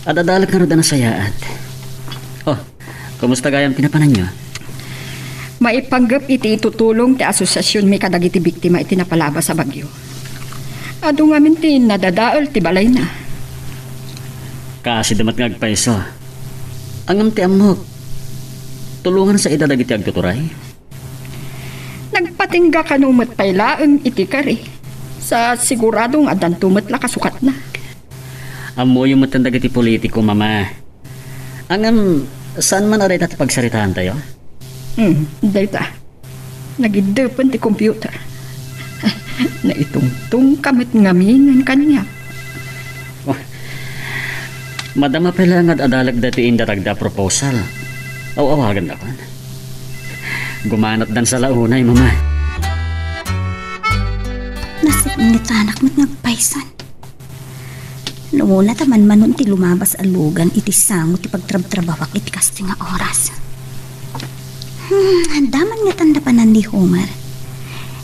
At adalag na rin na sayaat. Oh, kumusta gayam tinapanan nyo? Maipanggap iti itutulong ti asosasyon may kadagiti biktima iti napalaba sa bagyo. Ado nga minti nadadaol ti balay na. Kasi damat nga agpaiso. Angam ti amok. Tulungan sa idadag iti agtuturay. Nagpatingga kanumat pailaeng iti kari. Sa siguradong adan tumat la kasukat na. Amo yung matandag iti politiko, mama. Angam, saan man aray at pagsaritahan tayo? Dayta. Nagidepan ti computer. Na itungtung kamit ngamingan kanya. Madama pala nga adalag dati indaragda proposal. Awawagan ako. Gumanat dan sa launay, mama. Nasip nga tanak mat nagpaisan. Noon na taman manon ti lumabas alugan iti sango ti pagtrab-trabawak iti kasti nga oras. Daman nga tandapanan ni Homer.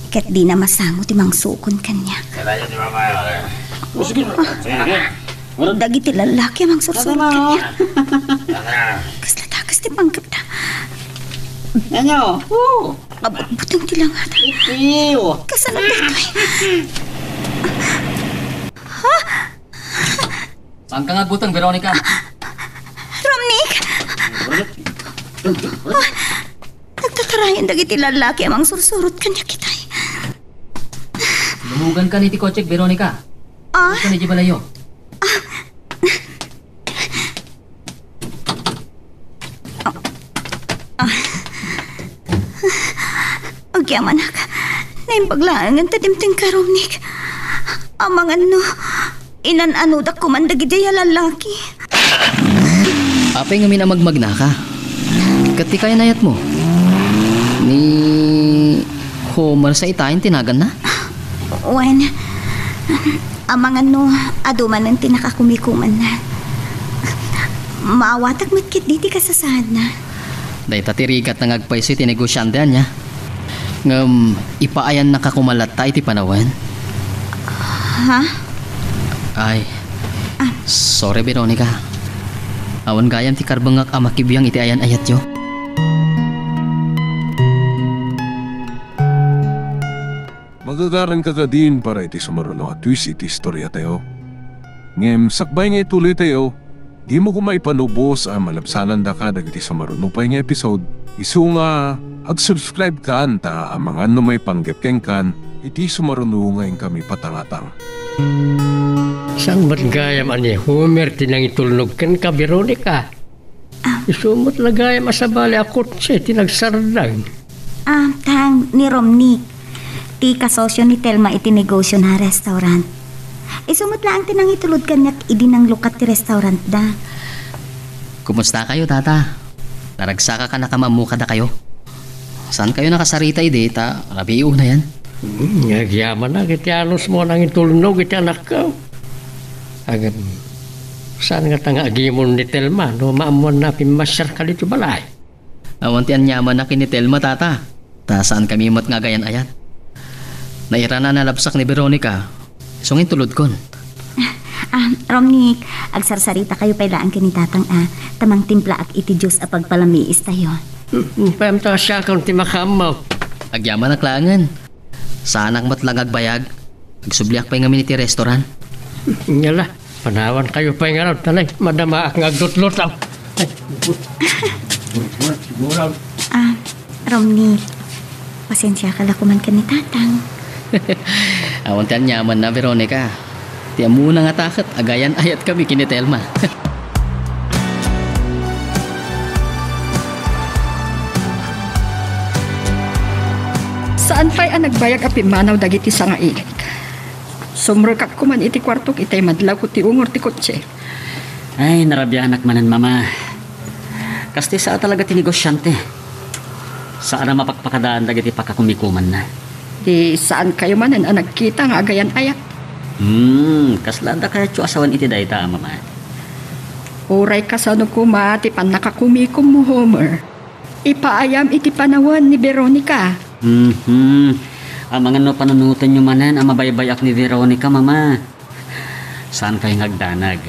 Ket di na masango ti mangsukon kanya. Dagi ti lalaki mang sursurot kanya. Kaslatakas ti panggap na. Ano? Abot-butang ti langata. Kasanap dito eh. Saan ka nga butang, Veronica? Romnick! Nagtatarayan dagiti lalaki amang sursurot kanya kitay. Lumugan ka ni ti Kochek, Veronica. Ka ni Jibalayo. Agyaman ka. Naimbaglaangan tadimting ka, Romnick. Amang ano, inan-anudak kumandagiti lalaki. Apay nga minamagmagna ka. Kati kaya nayat mo. Ni Homer sa itayin tinagan na? Wen, amang ano, aduman ang tinakakumikuman na. Maawatak matkit diti kasasad na. Day tatirigat na ngagpaiso iti negosyante niya. Ngam, ipaayan na kakumalat tayo iti panawan. Ha? Ay, sorry Veronica. Awan gayam ti karbangak amakibiyang iti ayan ayat yo. Magagaran ka ka din para iti sumaruno at twist iti istorya tayo. Ngem, sakbay nga ituloy tayo. Di mo kumaipanubos ang malabsanan da ka dagiti sumaruno pa nga episode. Isu nga, ag-subscribe ka anta ang mga ano may panggepkeng kan iti sumaruno ngayon kami patangatang. Saan ba't gayam ani Homer tinang itulnog kan ka, Veronica? Isumot la gayam asabali akot siya tinagsardag. Tang ni Romnick. Ti kasosyo ni Telma iti negosyo na restaurant. Isumot lang tinang itulod kanyak idinang lukat ti restaurant da. Kumusta kayo, tata? Naragsaka ka na kamamukada kayo? Saan kayo nakasarita ide? Rabiyo na yan. Nagyaman na, kitianos mo nang itulnog iti anak ka. Agam, saan nga tanga agimon ni Telma no maamon na pimasyar ka dito balay? Awan ti anyaman na kini Telma, tata. Saan kami mat nga gayan ayat? Naira na nalabsak ni Veronica. Sungin tulod kon. Romnick, agsarsarita kayo pailaan ka ni tatang tamang timpla ak iti Diyos a pagpalamiis tayo. Pamta siya kung ti makamaw. Agyaman na klangan. Saan ang matlang agbayag? Agsubliak pa yung amin iti restaurant. Ngala, panawan kayo pa yung araw. Talay, madama ak ngagdutlutaw. Romnick, pasensya ka lakuman ka ni tatang. Awan tiyan nyaman na, Veronica. Tiyan muna nga takat, agayan ayat kami kini Telma. Saan pa'y nagbayag api manaw dagiti sa nga ilik? Sumrukap ko man iti kwartok itay madlaw ko ti ungor ti kotse. Ay, narabyanak manan, mama. Kasti saa talaga tinigosyante. Saan na mapagpakadaan dagiti pakakumikuman na. Di saan kayo manan ang nagkita nga agayan ayat? Kaslada kaya tso asawan iti dayta, mama. Uray ka sa ano kuma ti pan nakakumikom mo, Homer. ipaayam iti panawan ni Veronica. Ang mga no panunutan nyo manan ang mabaybayak ni Veronica, mama. Saan kayo ngagdanag?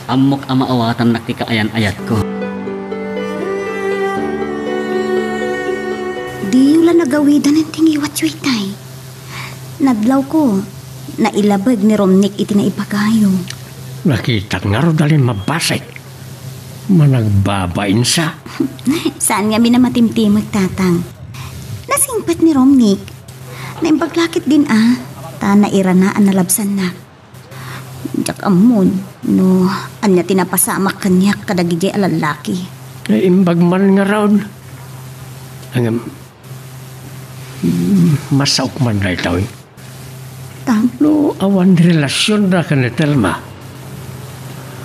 Amok ang maawatan naktikaayan-ayat ko. Di yula nagawidan ng tingiwat tay. Nadlaw ko, nailabag ni Romnick iti na ipagayo. Nakita nga ro dalin mabasay. Managbabain sa. Saan nga minamatimtimag tatang? Nasingpat ni Romnick. Naimbaglakit din ta naira na ang nalabsan na. Jak amon, no, anya tinapasamak kanya kadagijay alalaki. Naimbag man nga raon. Ang masaok man na itaw. No, awan relasyon na ka ni Telma.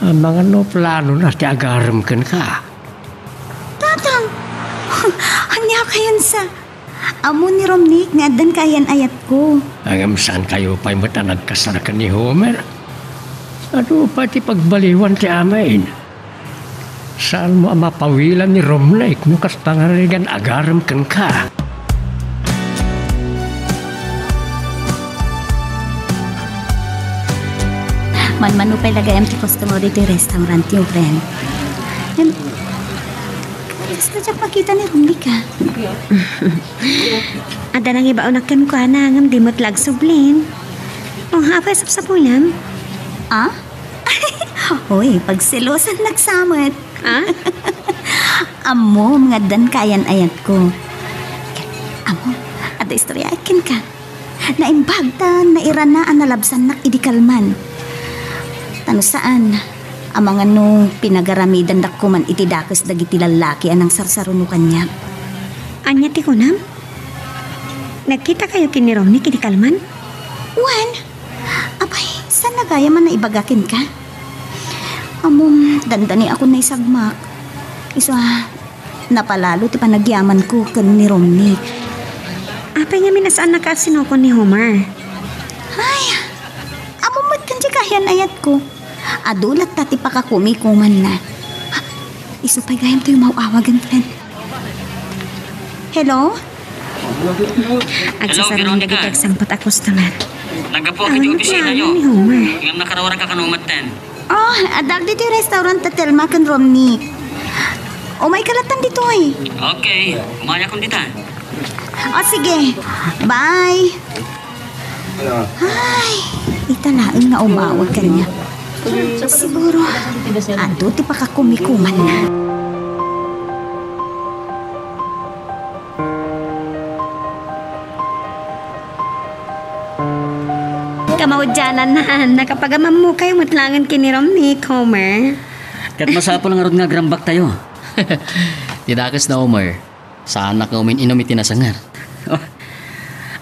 Ang mga no plano na ti agaram kan ka. Tatang, anya kayan sa amo ni Romnick nga dan kayan ayat ko. Ang saan kayo pa'y mata nagkasarakan ni Homer? Ano pati pagbaliwan ti amain? Saan mo ang mapawilan ni Romnick no kastangarigan agaram kan ka? Man-manu pa'y lagayam ti customer dito restaurant yung friend. Gusto dyan makita ni Romnick Ada nang iba unakan ko na ngam dimot lag sublin. Hapay sapsapulam. Hoy, pagselosan nagsamot. Ah? Amo, mga dan kayan ayat ko. Amo, ada istorya akin ka. Naimbagtan, nairanaan na labsan nak idikalman. Tano saan? Ang mga no, pinagaramidan dakuman iti dakos dagiti lalaki anang sarsaruno kanya. Anya ti kunam? Nagkita kayo kini Romnick kini Kalman? Wan, abay, saan nagaya man na ibagakin ka? Amom, dandani ako na isagmak. Isa, napalalo ti panagyaman ko kan ni Romnick. Apay nga minasaan nakasino ko ni Homer? Ay, amomot kan di kayan ayat ko. Adulat tati pakakumikuman na. Isupay gayam to yung mauawagan, friend. Hello? Agsasarin nga gitag sampot ako customer. Nagapo kiti opisina nyo. Ni Homer. Ngam nakarawara ka kanumat ten. Oh, adag dito yung restaurant ta Telma kan Romnick. O may kalatan dito eh. Okay, umaya kong dita. O sige, bye. Ay, italaang na umawag ka niya. Siguro, ando ti pakakumikuman na. Kamaudyanan na nakapagamam mo kayo matlangan kini Romnick, Homer. Kat masapol nga rod nga grambak tayo. Tidakas na Homer. Saan na kaumin inom itinasangar? Oh,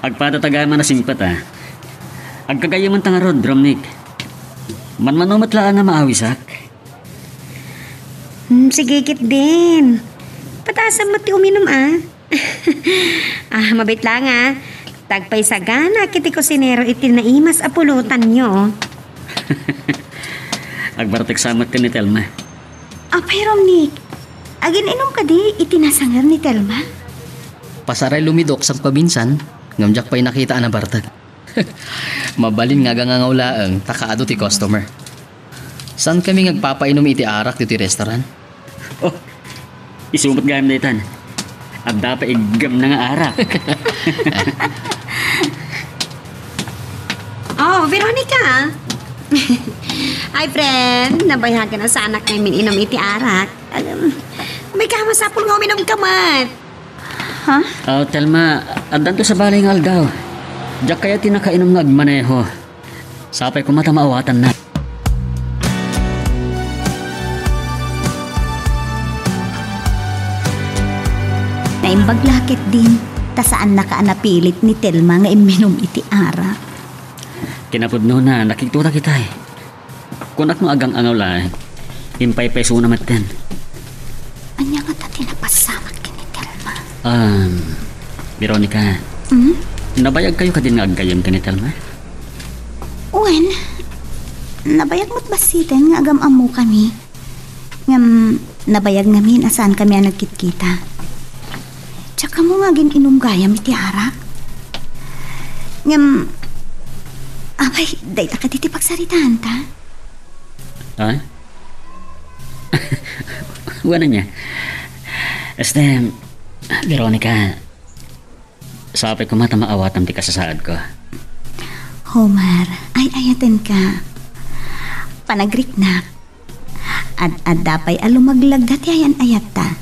agpatatagaman na simpat Agkagayaman tanga rod, Romnick. Manmanumat laan nga maawisak. Sige kit din. Patasan mo ti uminom mabait lang Tagpay sagana kiti kusinero iti naimas apulutan nyo. Agbartek samat ka ni Telma. Apay Romnick, agin inom ka di itinasangar ni Telma? Pasaray lumidok sa pabinsan, ngamjak pa'y nakita na bartag. Mabalin nga gangangawlaang takaado ti customer. San kami ngagpapainom iti arak dito restaurant? Oh, isumot gayam na itan. At dapat igam na nga arak. Oh, Veronica! Hi, friend! Nabayagan na sa anak namin inom iti arak. May kamasapol nga uminom kamat. Ha? Oh, Telma, adan to sa balay nga aldaw. Diyak kaya tinakainom nga agmaneho. Sapay ko mata maawatan na. Naimbaglakit din, ta saan nakaanapilit ni Telma nga iminom iti arak. Kinapudno na, nakiktura kita Kunak mo agang angaw lang, impay-peso na maten. Anya nga ta tinapasamak kini Telma? Veronica, nabayag kayo ka din nga agayam ka ni Telma? Wen, nabayag mo't basitin nga agam-amu kami. Ngam, nabayag namin asaan kami ang nagkitkita. Tsaka mo nga inom gayam iti arak. Ngam, abay, day ta ka diti pagsaritaan ta. Ha? Wala niya. Veronica, sabi ko mata maawatan ti kasasaad ko. Homer, ay ayaten ka. Panagrik na. Ad dapay alumaglag dati ayan ayat ta.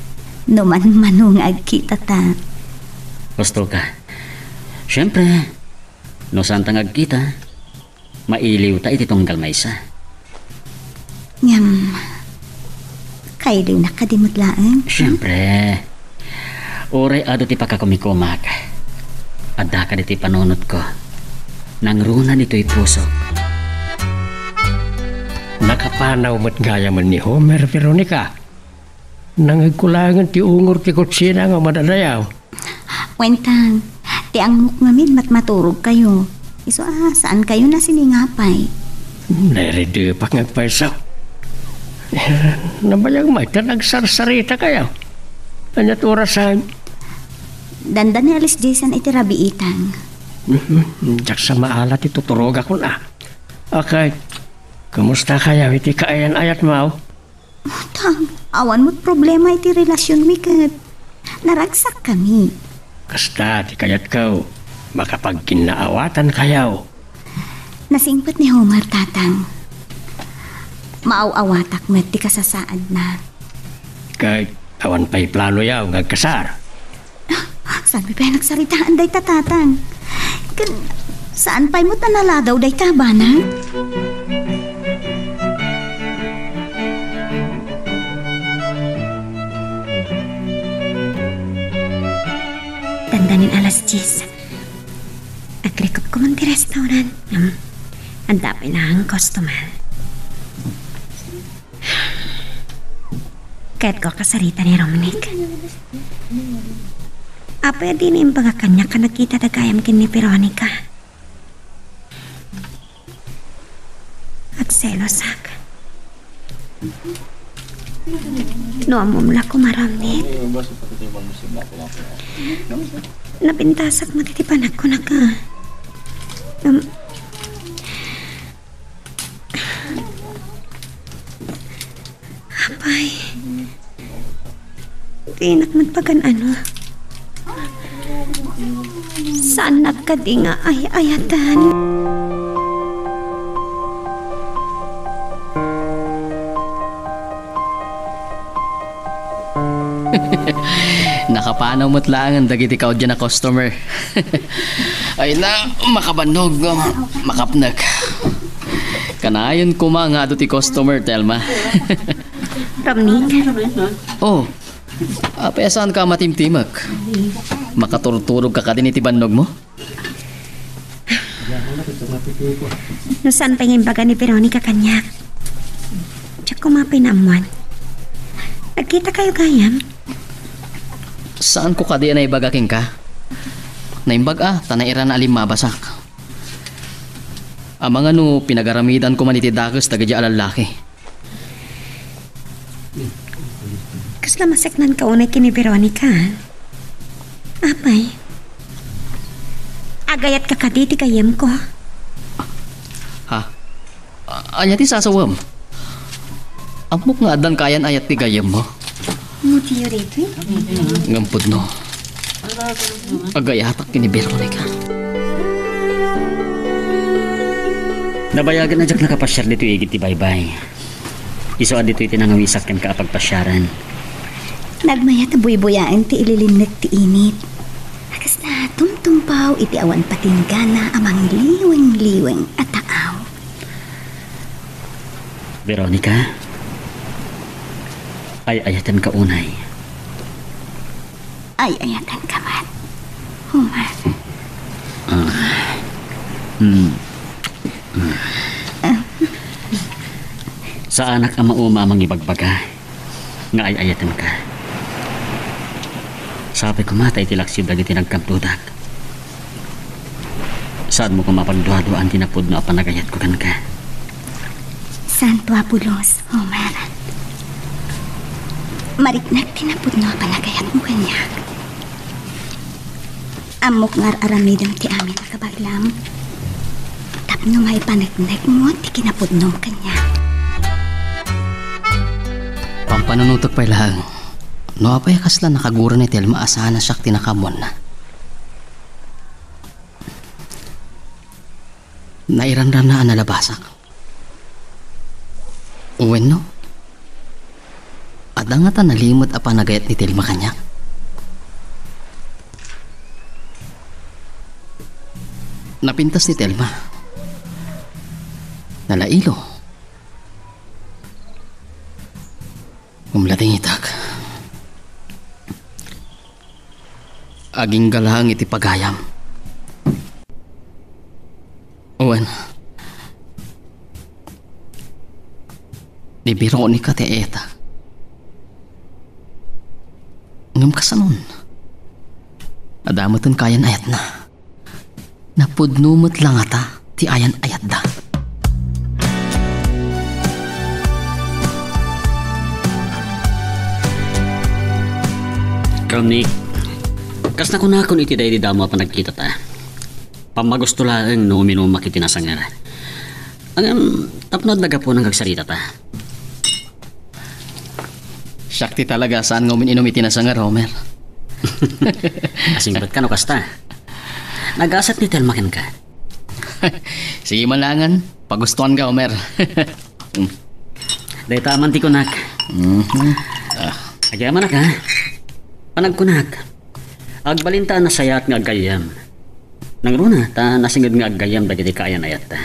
Numan manungag kita ta. Gusto ka. Siyempre, no saan tangag kita, mailiw ta iti tunggal maysa. Ngam, kailiw na kadimutlaan. Siyempre, oray ado ti pagkakumikumak. Adda ka diti panunot ko. Nangrunan ito'y puso. Nakapanaw mo't gaya man ni Homer, Veronica. Nangagkulangan ti ungor ti kutsina nga madadayaw. Wentang, ti ang mukngamid maturog kayo. Iso saan kayo na siningapay? Narede pa ngagpaisaw. Nabayang may nagsarsarita kayo. Anyat orasan. Dandan ni Alice Jason iti rabiitang. Jak sa maalat ituturog ako na. Okay. Kumusta kaya iti kaayan ayat mo? Tang, awan mo't problema iti relasyon wikat. Naragsak kami. Kasta ti kayat ko. Makapagkinaawatan kayaw. Nasingpat ni Homer tatang. Maaw-awatak met ti kasasaad na. Kay awan pa'y plano yaw ngagkasar. Saan pa nagsaritaan day tatatang? Saan pa'y mo tanaladaw day tabanang? Tandanin alas 10. Agrikop ko man ti restaurant. Ang dapay na ang customer. Kahit ko kasarita ni Romnick. Apa din yung kanya ka nakita na gayam kin ni Veronica. At selosak. No amumla ko maramit. Napintasak matitipan ako na ka. Apay. Tinak magpagan ano. Saan nagkadinga ay ayatan? Nakapanaw mo't lang ang dagiti kao dyan na customer. Ay na, makabanog, makapnag. Kanayon ko mga ti customer, Telma. Romnick, Oh, saan ka matimtimak? Makaturturog ka din iti bannog mo? no saan pa yung baga ni Veronica kanyak? Tsak kumapay na amuan. Nagkita kayo gayam? Saan ko kadi na ibagaking ka? Naimbag tanairan na alim mabasak. Amang ano, pinagaramidan ko man iti dakos tagadya alalaki. Kasla maseknan ka unay kini Veronica. Apay. Agayat ka kaditi kayem ko. Ha? Anya ti sasawam? Amok nga adan kayan ayat ti gayem mo. Mutiyo rito eh. Ngampod no. Agayatak kini Veronica. Nabayagan na jak nakapasyar dito igit ti baybay. Iso dito iti nangawisak ken kaapagpasyaran. Nagmaya ta buy-buyaan ti ililinnet ti init. Akas na tumtumpaw iti awan patinggana amang liweng-liweng at taaw. Veronica, ay ayatan ka unay. Ay ayatan ka man. Homer. Sa anak ang maumamang ibagbaga nga ay ayatan ka. Sabi ko matay tilaksib dagiti nagkamtudak. Saan mo ko mapagduha-duhaan tinapod na panagayat ko kan ka? Santo Apulos, Homer. Mariknag tinapod no panagayat mo kanyak. Amok ngar aramidam ti amin nakabaglam. Tapno may panagnak mo ti kinapudnom kanya. Pampanunutok pa ilang. No apay kasla nakagura ni Telma asahan na siyak tinakamon na. Nairanran na nalabasak. Uwen no? Ada nga ta nalimot apa nagayat ni Telma kanya. Napintas ni Telma. Nalailo. Umlating itag. Aging galahang iti pagayam. Uwan. Nibiro ni ka ti eta. Ngam kasanon. Adamatan kayan ayat na. Napudnumot lang ata ti ayan ayat da. Romney, kas na kunakon iti day di damo pa nagkita ta. Pamagusto lang no uminom makitinasang nga. Ang tapnod na gapo ng kagsarita ta. Sakti talaga saan nga uminom itinasang nga, Homer. Kasing ba't ka no kasta? Nag-asat ni Telma ken ka. Sige malangan, pagustuhan ka, Homer. Day taman ti kunak. Agyaman na ka. Panagkunak. Agbalinta na sayat nga agayam. Nangruna ta nasingid nga agayam dagiti kaayan ayat ta.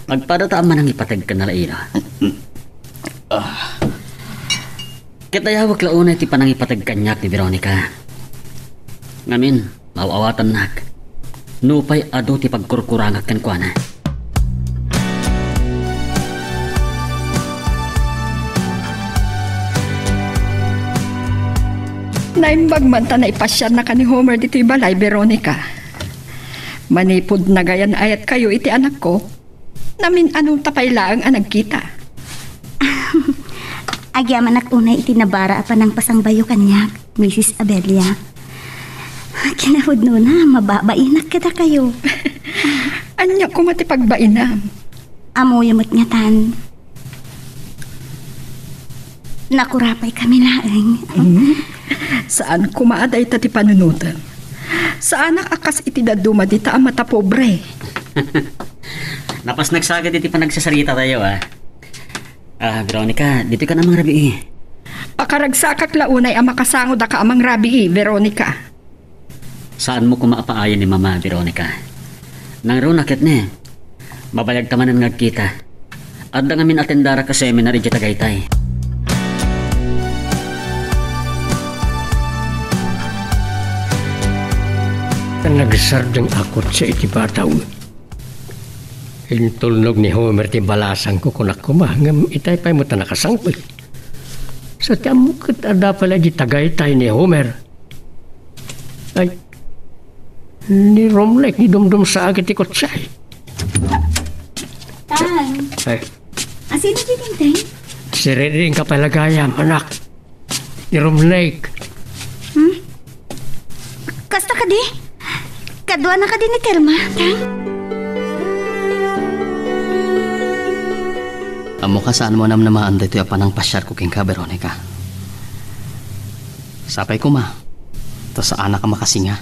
Magpadata man ang ipatag ka na laila. Kitayawag launa ti panang ipatag kanyak ni Veronica. Ngamin, mawawatan nak. Nupay ado ti pagkurkurangag kan kwa na. Naimbag man ta na ipasyar na ka ni Homer dito balay, Veronica. Manipod na gayan ayat kayo iti anak ko. Namin anong tapay laang anag kita. Agyaman ak unay itinabara pa ng pasangbayo kanyak, Mrs. Abelia. Kinahod no na, mababainak kita kayo. Anya ko matipagbainam. Amo yamot nga tan. Nakurapay kami laang. Saan kumaaday tati panunutan? Saan akas itidaduma dita ang mata pobre? Napas nagsagad iti pa nagsasarita tayo Veronica, dito ka namang rabi Pakaragsakak launay ang makasangod ka amang rabi Veronica. Saan mo kumaapayan ni Mama Veronica? Nang ro nakit ne, babayag tamanan ngagkita. Adda ngamin atendara ka seminar iti Tagaytay. Nagsardeng akot sa iti bataw. Intulnog ni Homer ti balasang ko kunak kumahangam itay pa'y mo ta nakasangpit. Sa tiamukit ada pala di Tagaytay ni Homer. Ay, ni Romlek ni dumdum sa agit ikot siya'y. Tang, Ay, asino dinintay? si Reding kapalagayam, anak. Ni Romlek. Kasta ka di? Kadwa na ka din ni Telma, Tang. Amo ka saan mo namaan dito yung panang pasyar ko king ka, Veronica. Sapay ko ma. To sa anak ka makasinga.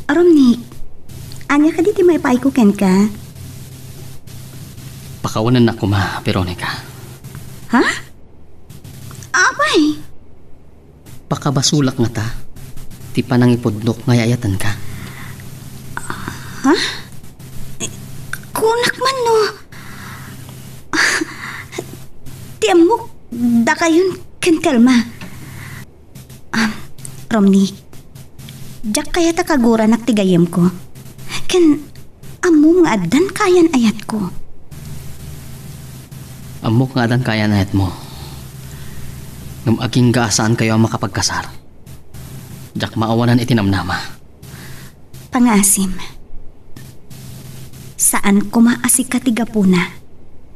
Romney, anya ka diti may paikuken ka? Pakawanan na ko ma, Veronica. Ha? Abay, Pakabasulak nga ta. Ti panang ipudnok nga yayatan ka. kunak man no. Tiamok, da kayon ken Telma. Romney, jak kaya ta kagura naktigayem ko. Ken, amo nga adan kayan ayat ko. Amok nga dan kaya na mo. Ngam aking gaasaan kayo ang makapagkasar. Jak maawanan itinamnama. Pangasim, saan ko maasik katigapuna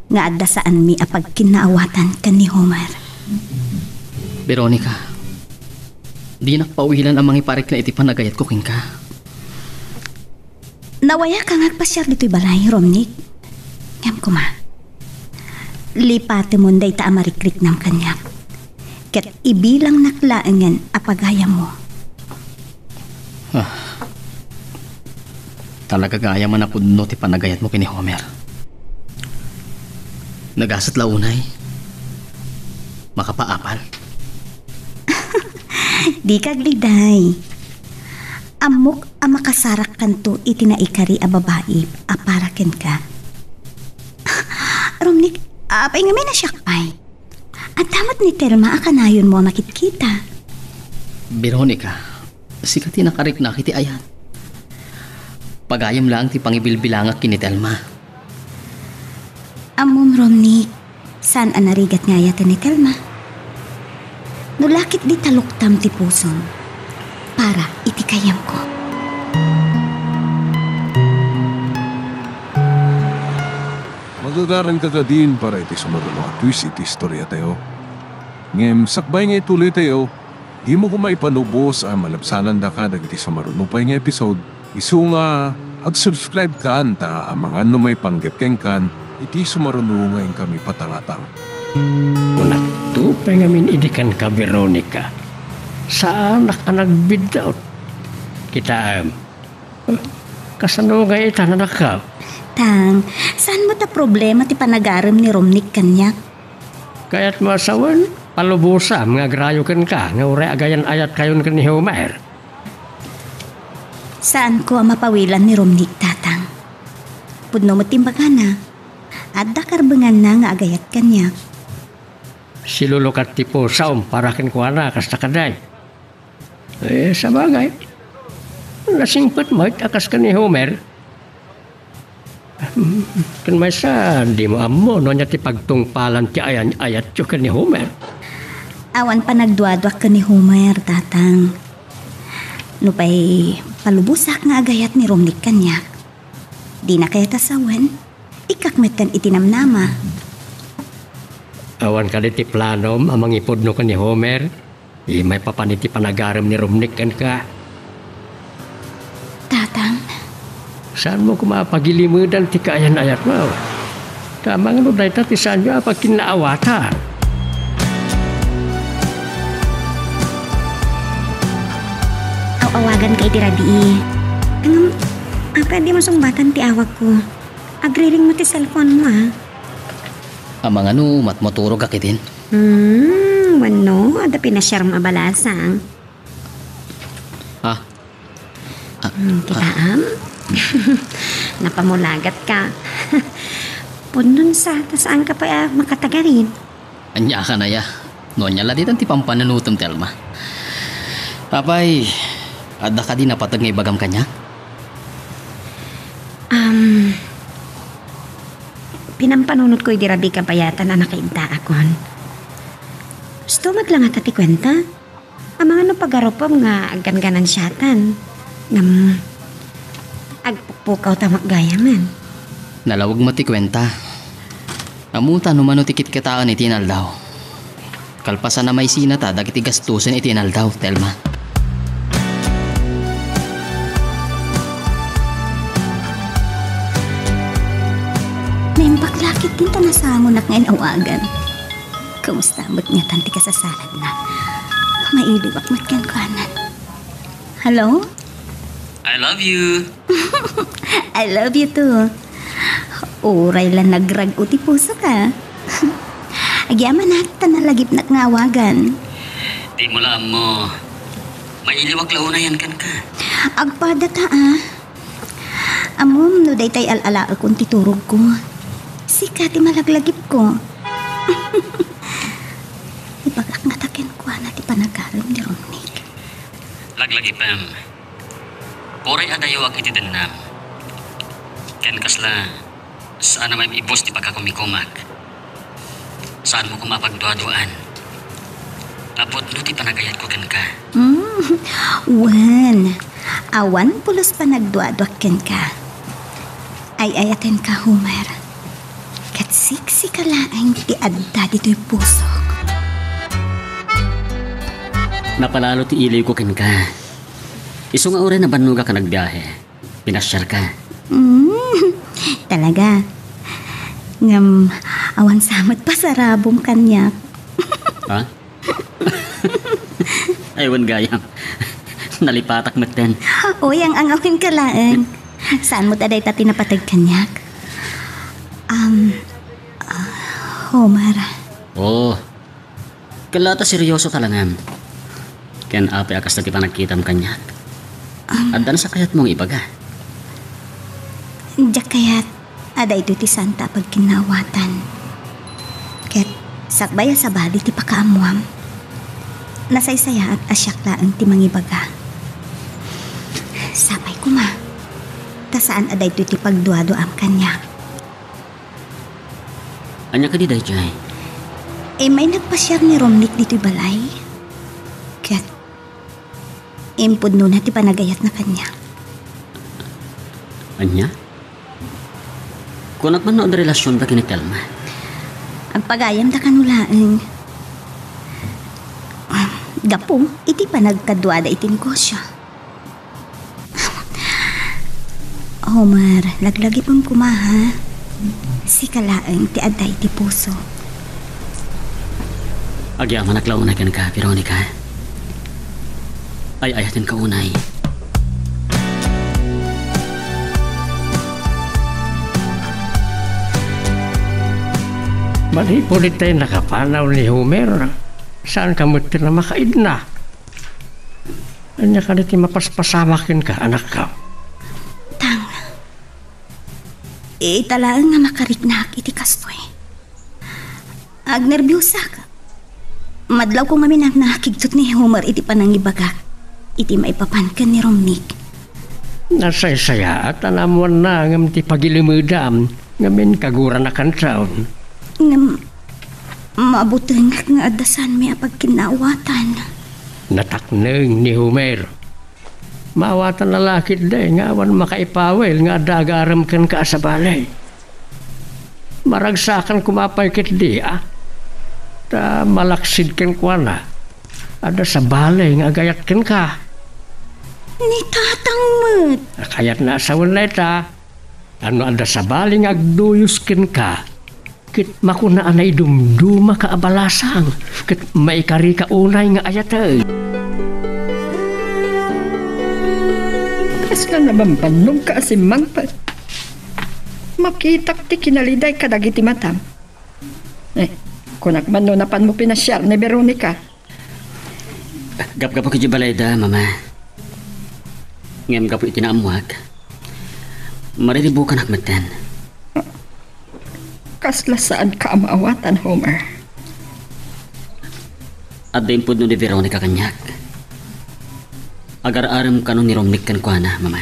nga adda saan mi apag kinaawatan kan ni Homer. Veronica, Di nakpawilan ang mga iparik na iti panagayat ko king ka. Nawaya ka ngagpasyar dito'y balay, Romnick. Ngam ko ma. Lipati mo day ta amarikrik ng kanyak. Ket ibilang naklaangan apagaya mo. Talaga gaya man ako no ti panagayat mo kini Homer. Nagasat launay. Makapaapal. Di kagliday. Amok ang makasarak kanto iti na ikari a babae aparaken ka. Romnick, apay nga may nasyakpay. At damat ni Telma akanayon mo makikita. Veronica, sikat ti nakarik na kiti ayat. Pagayam lang ti pangibilbilangak kini Telma. Amom Romnick, saan ang narigat nga ayat ni Telma? Nulakit di taluktam ti puson para itikayam ko. Magagaran ka din para iti sumunod mga twist iti istorya tayo. Ngem, sakbay nga ituloy tayo, di mo kumaipanubos ang malabsanan da ka dagiti sumarunupay nga episode. Isu nga, ag-subscribe ka anta ang mga numay panggapkeng kan, iti sumarunungay kami patangatang. Unat tupay ngamin idikan ka, Veronica. Saan ka nagbidot? Kita, kasano nga itanan ka? Tang, saan mo ta problema ti panagaram ni Romnick kanyak? Kaya't masawan, palubusa, mga grayo kan ka, nga ure agayan ayat kayon kan ni Homer. Saan ko ang mapawilan ni Romnick, tatang? Pudno mo timbagana, at dakarbangan na nga agayat kanyak. Silulukat ti pusaw para kinuha kasta kaday. Sa bagay, nasingpot mo akas ka ni Homer. Kan may sa di mo amo no niya ti pagtungpalan ti ayan ayat yo ka ni Homer. Awan pa nagduadwak ka ni Homer, tatang. No pa'y palubusak nga agayat ni Romnick kanyak. Di na kaya tasawan, ikakmet kan itinamnama. Awan ka ti planom amang ipod no ka ni Homer. May papaniti panagaram ni Romnick kan ka. Tatang, Saan mo kumapagilimudan ti kaayan ayat mo? Tama nga no dahi ti saan nyo apag kinlaawata. Awagan kay ti Rabi. Pwede mo sungbatan ti awag ko. Agriring mo ti cellphone mo Amang ano, matmoturog akitin. Wano, ada pinasyar mo abalasang. Kita napamulagat ka. Punun sa, tasaan ka pa makatagarin. Anya ka na ya. Noon niya laditan ti pampananutom Telma. Papay, ada ka din napatag nga ibagam kanya? Pinampanunot ko di Rabi kapayatan na nakainta akon. Gusto maglangat ati kwenta. Ang mga no pagaropom nga aggan-ganan siyatan. Agpupukaw tamak gayaman. Nalawag mo ti kwenta. Amuta numano tikit kataan iti naldaw. Kalpasan na may sinata dagiti gastusin iti naldaw, Telma. Naimpaklakit din ta nasangon at ngayon awagan. Kumusta mo't nga tanti ka sa salad na? Mailiwak mo't kan kanan. Hello? I love you. I love you too. Uray lang nagrag uti puso ka. Agyaman nakita na lagip na ngawagan. Di mo lang mo. Mailiwak launayan kan ka. Agpada ka Amom no day tay alala akong titurog ko. Sika ti malaglagip ko. Ibagak nga takin ko na ti panagaram ni Romnick. Laglagipem. Poray adayawag iti denam. Ken kasla, saan na may ibos ti pagkakumikumak. Saan mo kumapagduaduan. Labot no ti panagayat ko ken ka. Wan, awan pulos pa nagduadwak ken ka. Ay ayaten ka, Homer. Kat siksi ka laang ti adda dito'y pusok. Napalalo ti iliw ko ken ka. Iso nga oray na banuga ka nagbiyahe. Pinasyar ka. Talaga. Ngam, awan samot pa sa rabong kanyak. Ha? Aywan gayam. Nalipatak maten. Uy, ang angawin ka laeng. Saan mo taday ta tinapatag kanyak? Homer. Oh. Kalata seryoso talangan. Ken ape akas na ti panagkitam kanyak. Addan sa kayat mong ibaga. Diyak kayat, ada ito ti Santa pag kinawatan. Ket, sakbaya sa bali ti pakaamuam. Nasaysaya at asyaklaan ti mangibaga. Sabay ko ma. Ta saan ada ito ti pagduado am kanya. Anya ka di dayjay? May nagpasyar ni Romnick dito'y balay. Ket, impod nun na ti panagayat na kanya. Anya? Kunat man noon relasyon da kini Telma. Ang pagayam da kanulaeng. Gapo, iti pa nagkaduada iti negosyo. Homer, laglagi pang kumaha. Si kalaeng ti aday ti puso. Agyaman naklaunay ka ka, Veronica. Ay ayatin ka unay. Manipulit tayo nakapanaw ni Homer. Saan ka mo na makaid na? Anya ka niti mapaspasamakin ka, anak ka. Italaan nga makariknak iti kastoy. Agnerbyosa ka. Madlaw ko maminag nakikigtot ni Homer iti panangibagak. Iti maipapankan ni Romnick. Nasaysaya at anamuan na ngam ti pagilimudam ngamin kagura na kansaon. Ngam, maabuteng nga adasan may apagkinawatan. Natakneng ni Homer. Maawatan na lakit day nga awan makaipawel nga dagaram kan ka sa balay. Maragsakan kumapay kit di ta malaksid ken kuana. Ada sa balay nga agayat ken ka. Ni tatang met. Kayat na asawan na ita. Ano ada sa balay nga agduyos ken ka. Kit makuna anay dumduma ka abalasang. Kit maikari ka unay nga ayatay. Kas lang naman banong ka asimang pa. Makitak ti kinaliday kadagiti matam. Kunak man no napan mo pinasyar ni Veronica. Gap-gap ko di balayda, mama. Ngem gapo itinaamuak. Mariribukan akmatan. Kasla saan ka maawatan, Homer? At dahin po ni Veronica kanyak. Agar-aram ka ni Romnick kan kuana, mama.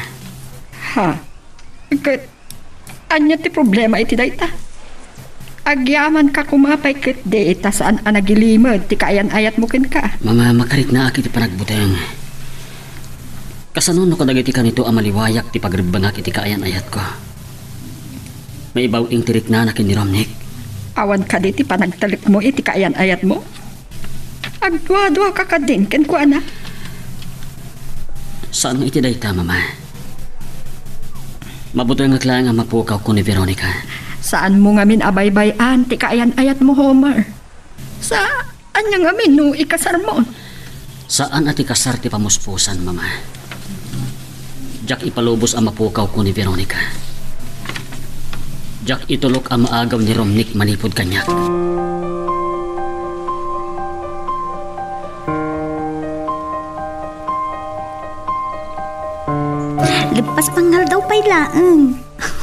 Ha? Anya ti problema iti dayta? Agyaman ka kumapay ket de ita saan anagilimod ti kaayan-ayat mo ken ka. Mama, makarit na aki ti panagbuteng. Kasanon no kadagiti kanito amaliwayak ti pagribangak iti kaayan-ayat ko. May ibaw ing tirik na nakin ni Romnick. Awan ka di ti panagtalik mo iti kaayan-ayat mo? Agdwa-dwa ka ka din ken kuana. Saan iti dayta, mama? Mabuto nga klang nga mapukaw ko ni Veronica. Saan mo ngamin abay-bayan ti kaayan-ayat mo, Homer? Saan nga ngamin no ikasar mo? Saan ati kasar ti pamuspusan, mama? Jack ipalubos ang mapukaw ko ni Veronica. Jack itulok ang maagaw ni Romnick manipod kanyak. Lipas pangal daw pa'y laeng.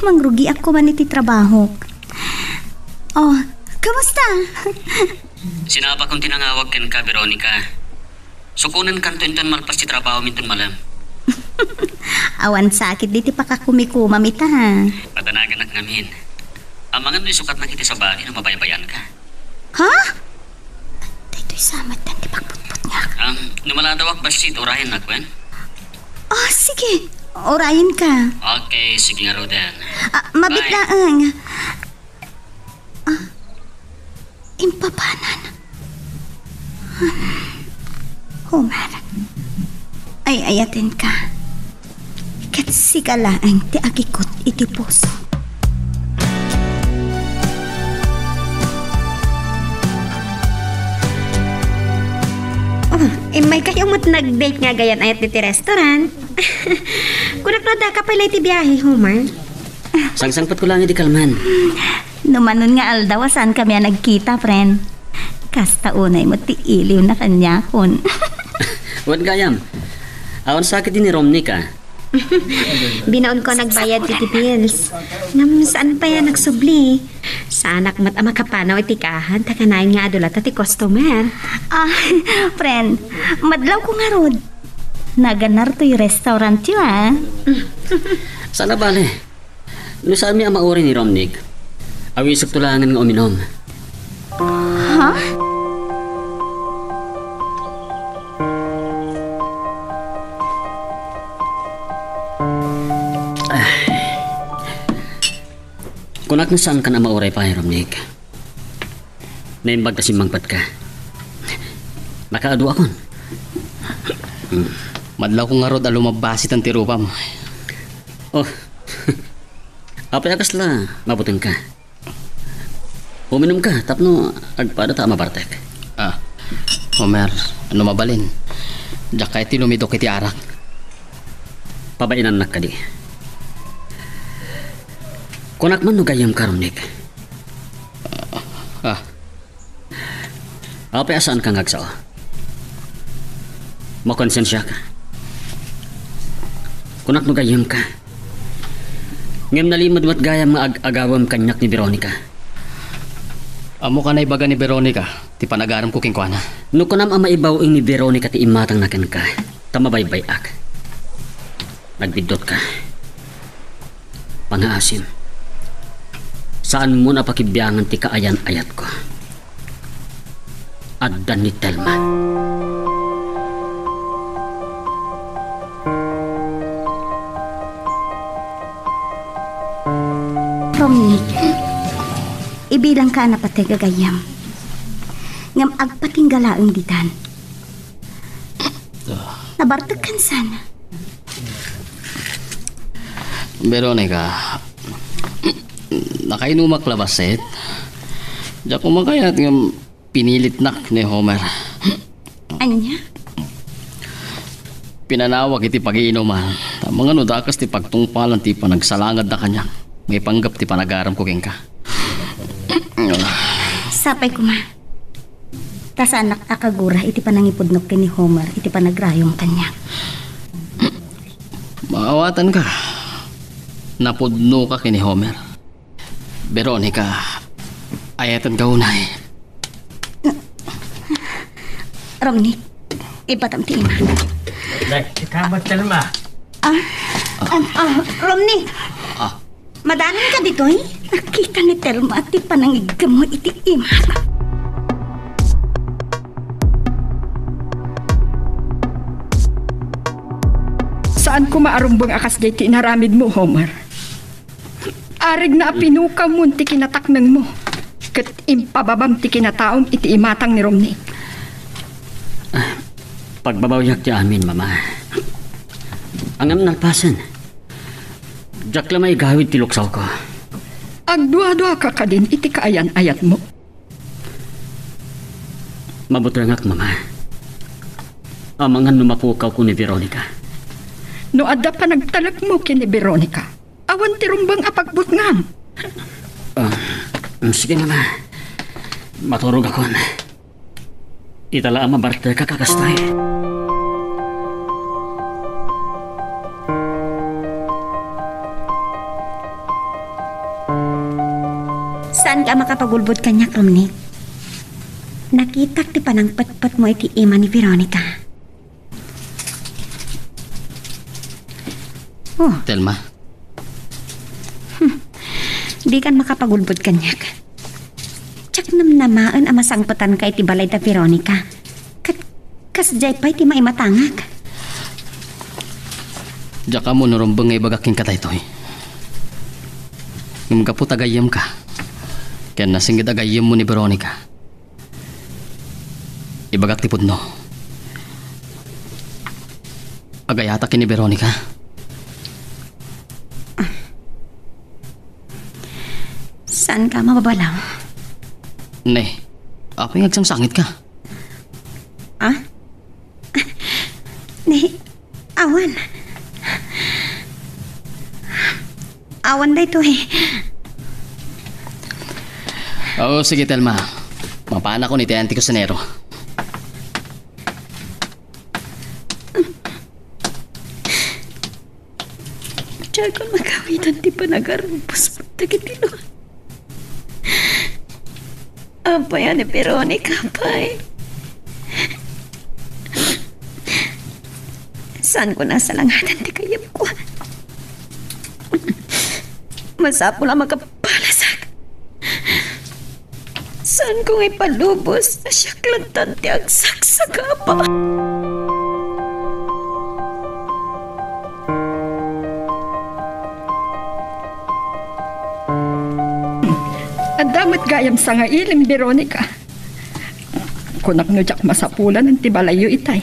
Mangrugi ako man iti trabaho. Oh, kamusta? Sinapa kong tinangawag ken ka, Veronica. Sukunan kanto inton malpas ti trabaho minton malam. Awan sakit diti pakakumikuma mita ha. Padanagan ak ngamin. Amangan no'y sukat na kiti sa bali na mabaybayan ka. Ha? Dito'y samat na ti pagputput niya. Numala daw ak basit orahin na kwen? Oh, sige. Orayin ka. Okay, sige nga Roden. Mabit laeng. Impapanan. Homer, ay ayatin ka. Ket sikalaang ti agikot iti puso. Oh, may kayong mat nag-date nga gayan ayat diti restaurant. Kunak-nada ka pala iti biyahe, Homer. Sangsangpat ko lang di kalman. Numanon nga aldaw saan kami nagkita, friend. Kasta unay mo ti iliw na kanyakon. Wan gayam. Awan sakit din ni Romney ka. Binaon ko nagbayad titi bills. Ngam saan pa yan nagsubli? Sa anak mat ama kapanaw itikahan, takanayin nga adulat ti customer. Ah, friend, madlaw ko nga rod. Naganar to yung restaurant yun, ha? Sana bale. No saan mi ang mauri ni Romney? Awisok tulangan nga uminom. Ha? Kunak na saan ka na mauray pa, Romney? Naimbag na simangpat ka. Nakaadu akon. Madlaw ko nga rod alumabasit ang tirupam. Oh, apay akas la, mabutang ka. Uminom ka, tapno agpada ta mabartek. Ah, Homer, ano mabalin? Diyak kahit tinumidok iti arak. Pabainan na ka di. Kunak man no gayam ka, Romney. Apay asaan kang agsao? Makonsensya ka. Kunak no gayam ka. Ngem nalimod mat gayam nga agawam kanyak ni Veronica. Amo ka na ibaga ni Veronica, ti panagaram ko king kuana. No kunam ang maibawing ni Veronica ti imatang nakan ka, tamabaybay ak. Nagbidot ka. Pangaasim. Saan mo napakibiyangan ti kaayan-ayat ko? Addan ni Telma. Romney, ibilang ka na pati gagayam. Ngam agpatinggalaang ditan. Nabartag kan sana. Veronica, nakainumak labaset. Diyak kumakayat ng pinilit nak ni Homer. Anya? Pinanawag iti pag-iinuman. Mga nudakas ti pagtungpalan ti panagsalangad na kanya. May panggap ti panagaram ko king ka. Sapay ko ma. Tas anak akagura iti panangipudnok ni Homer iti panagrayong kanya. Maawatan ka. Napudno ka kini Homer. Veronica, ayatan ka unay. Romney, ipatam ti ima. Ikamat Telma. Romney, madanan ka dito eh. Nakita ni Telma at ti panangigam mo iti ima. Saan ko maarumbang akas jay ti inaramid mo, Homer? Arig na pinukaw mo ti kinataknang mo. Kat impababam ti kinataom iti imatang ni Romney. Pagbabawyak ti amin, Mama. Ang nalpasan. Diyak lamay gawid ti luksaw ko. Agdua-dua ka din iti kaayan-ayat mo. Mabutrangak, Mama. Amangan numapukaw ko ni Veronica. No adda pa nagtalak mo kini Veronica. Awan ti rumbang apagbutngam. Sige, Mama. Maturog ako. Itala ang mabarte ka kakastay. Saan ka makapagulbot kanya, Romney? Nakita ti panangpatpat mo iti ima ni Veronica. Oh, Telma, di kan makapagulbot kanyak. Tsak namnamaan ang masangpatan ka iti balay ta Veronica. Kasjay pa iti maimatangak. diyak ka mo narumbang ngay bagaking kataytoy. Ngam ka po tagayam ka. Kaya nasinggit agayam mo ni Veronica. Ibagak ti pudno. Agayata kini Veronica. Saan ka mababalaw? Ne, apay ngagsamsangit ka. Ah? Ni, awan. Awan da ito eh. Oo, sige Telma. Mapana ko ni Tianti ko Sanero. Diyan ko magawitan di pa nagarumpos pagtagitilo. Apa yan ni Veronica, pay? Saan ko nasa langatan di kayam ko? Masapo lang magkapalasak. Saan ko ipalubos na siya klantan ti agsak sa gapa? Ang damat gayam sa nga ilim, Veronica. Kunak no jak masapulan ng tibalayo itay.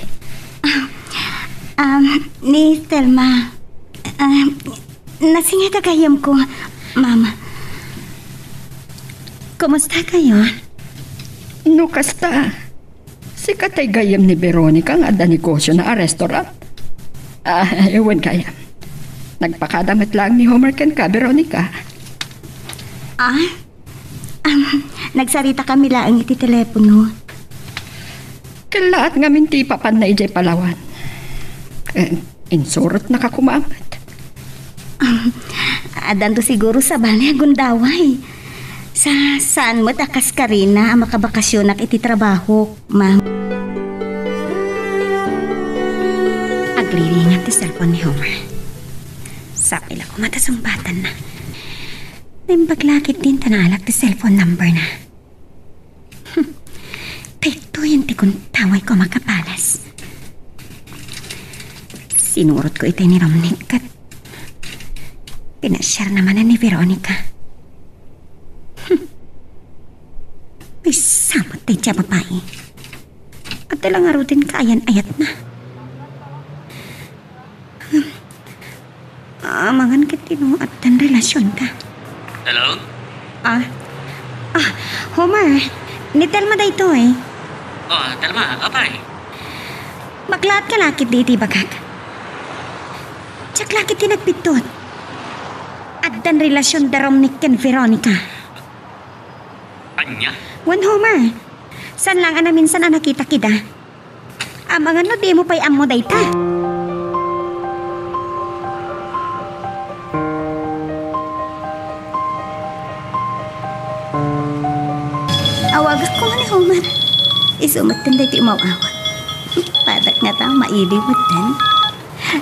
Ni Telma. Nasingita gayam ko, Mama. Kumusta kayo? No kasta. Si katay gayam ni Veronica nga da negosyo na a restaurant. Ewan gayam. Nagpakadamit lang ni Homer ken ka, Veronica. Nagsarita kami laang iti telepono. Kalaat nga minti papan na ijay Palawan. Insurot na kakumamat. Adan to siguro sa bali agundaway. Saan mo takas ka rin na makabakasyon iti trabaho, Ma'am? Agliringan ti cellphone ni Homer. Sabi lang ko matasumbatan na. Nimbaglakit din tanalak ti cellphone number na. Pito yung ti kung taway ko makapalas. Sinurot ko ito ni Romnick at pinasyar naman na ni Veronica. May samot tayo siya babae. At talang arutin kaayan-ayat na. Amangan kitino at tan relasyon ka. Hello? Homer, ni Telma da ito eh. Oh, Telma, apay. Maglaat ka lakit di iti bagag. Tsak lakit tinagpitot. At dan relasyon da Romnick ken Veronica. Anya? Wan Homer, san lang ana minsan ang nakita kita. Amangan no di mo pa'y amo da ita. Awagas ko nga ni Homer. Isumat din dahi umawawat. Padak nga ta, mailiwat din.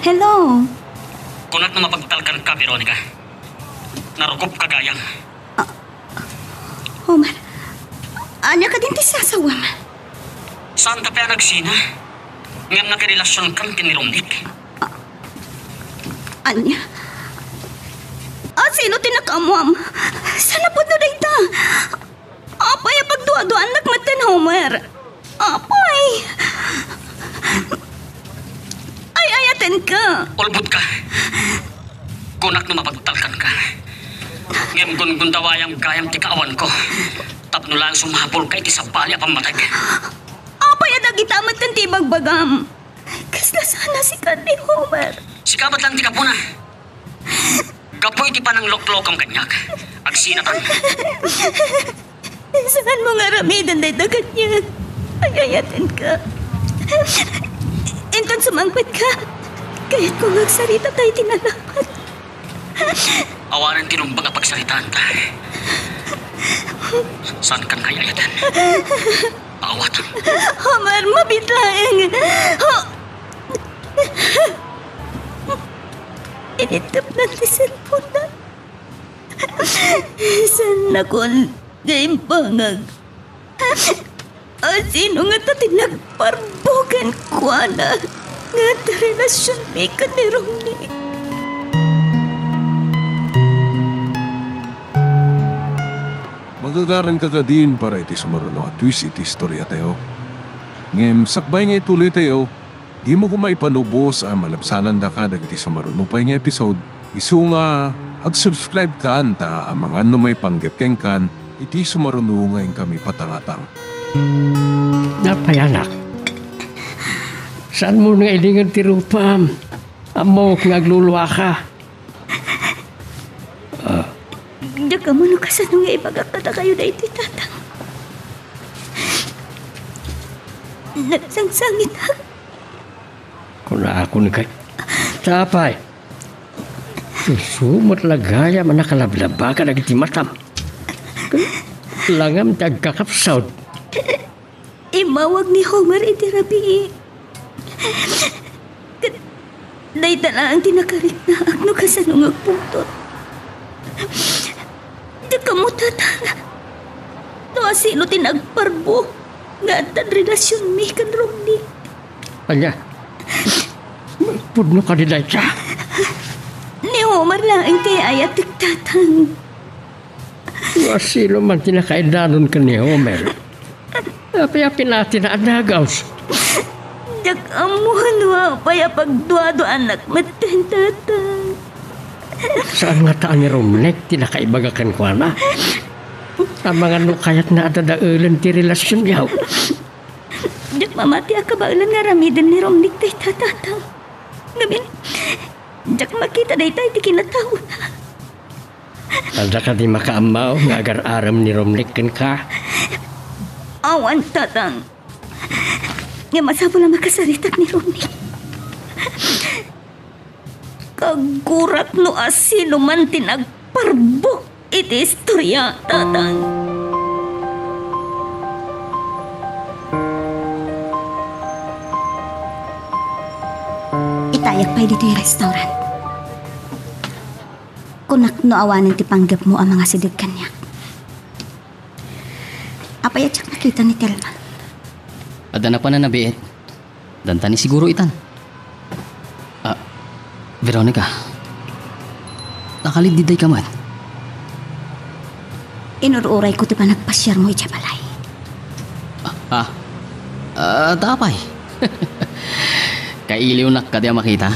Hello? Kunat na mapagtalkan ka, Veronica. Narugop ka gayang. Homer, anya ka din ti sasawam. Saan ta pa nagsina? Ngayon nakirelasyon kang ni Romnick. Anya? Sino tinakamuam? Sana po na dayta. Apay, pagduwa-duan nagmatan, Homer. Apay. Ay, ayaten ka. Ulbut ka. Kunak na mapagtalkan ka. Ngayon gun-gundawayang gayang tikaawan ko. Tapno lang sumapol kay tisabali apang matag. Apay, adagitamat ng tibagbagam. Kasla sana si Candy, Homer. Sikabat lang tika po na. Kapoy ti pa ng loklokang kanyak. Agsinatan. Saan mo nga ramidan day dagat niya? Ay, ayaten ka. Inton sumangpit ka. Kaya't kung magsarita tayo tinalapat. Awanan tinumbang ang pagsalitaan ta. Saan kang kayayatan? Awat. Homer, mabitlaeng. Initap na ti cellphone na. San na kon game pangag. Sino nga ta tinagparbogan kwa na nga ta relasyon may ka ni Romnick. Magagaran ka din para iti sumaruno at twist iti istorya tayo. Ngem sakbay nga ituloy tayo, Di mo ko maipanubos ang malabsanan na ka dagiti sa marunupay nga episode. Isu nga, ag-subscribe ka anta ang mga may panggapkeng kan, iti sumarunungay kami patangatang. Napayanak. Saan mo nga ilingan ti Rupam? Amo kung agluluwa ka. Diyak ka mo no kasano nga ipagkakata kayo na iti tatang. Nagsangsangit ha. Kung ako ni kay... Tapay. Susumot lagaya man nakalablaba ka nagiti matam. Langam tagkakapsawd. Imawag ni Homer iti rabi. Dayta na ang tinakarik na agno kasano nga putot. Di ka mo tatang. No asino tinagparbo. Nga atan relasyon mi kan Romney. Anya? Pudno ka ni Dayta. Ni Homer lang ang ayat tatang. Sino man tinakaidanon ka ni Homer. Api-api natin na anagaws. Jak amuhan wa paya pagduado anak maten tatang. Saan nga taan ni Romnek tinakaibagakan ko na? Ang mga nukayat na adadaulan ti relasyon yaw. Jak mamati akabaulan nga ramidin ni Romnek tay tatang. Ngamin, jak makita day tay ti kinataon na. Alda ka di makaamaw nga agar-aram ni Romnek kan ka. Awan tatang. Nga masabo na makasaritak ni Romnek. Kagurat no asino man tinagparbo iti istorya tatang. Itayak pa dito yung restaurant. Kunak no awanan ti panggap mo ang mga sidid kanya. Apayat siya nakita ni Telma. Ada na pa na nabiit. Danta ni siguro itan. Veronica. Nakaliddiday ka man. Inururay ko ti pa nagpasyar mo itya balay. Tapay. Kailiw na ka di makita.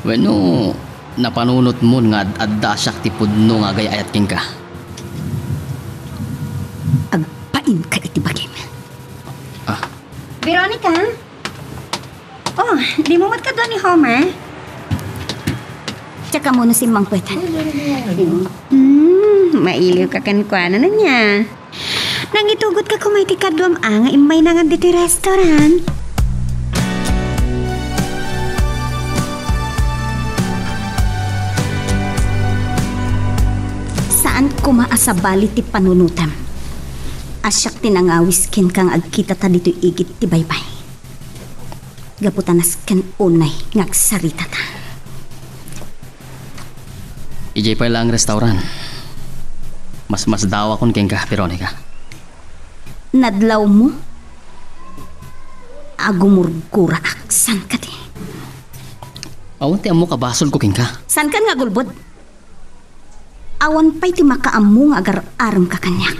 Bueno, napanunot mo nga adda siya ti pudno nga gayayat king ka. Agpain ka iti bagim. Veronica? Oh, di mo mat ka doon ni Homer? Tsaka muna si Mang Pwetan. Mailiw ka kankwana na niya. Nang itugot ka kumay ti kadwam nga imay na nga diti restaurant. Saan kumaasabali ti panunutam? Asyak tinangawis ken kang agkita ta dito igit ti baybay. Gaputanas ken unay ngagsarita ta. Ijay pa lang restaurant. Mas dawa kon king ka, Veronica. Nadlaw mo? Agumurgura aksan ka di. Awan ti amo kabasol ko king ka. San kan nga gulbod? Awan pa'y ti makaammo nga agar-aram ka kanyak.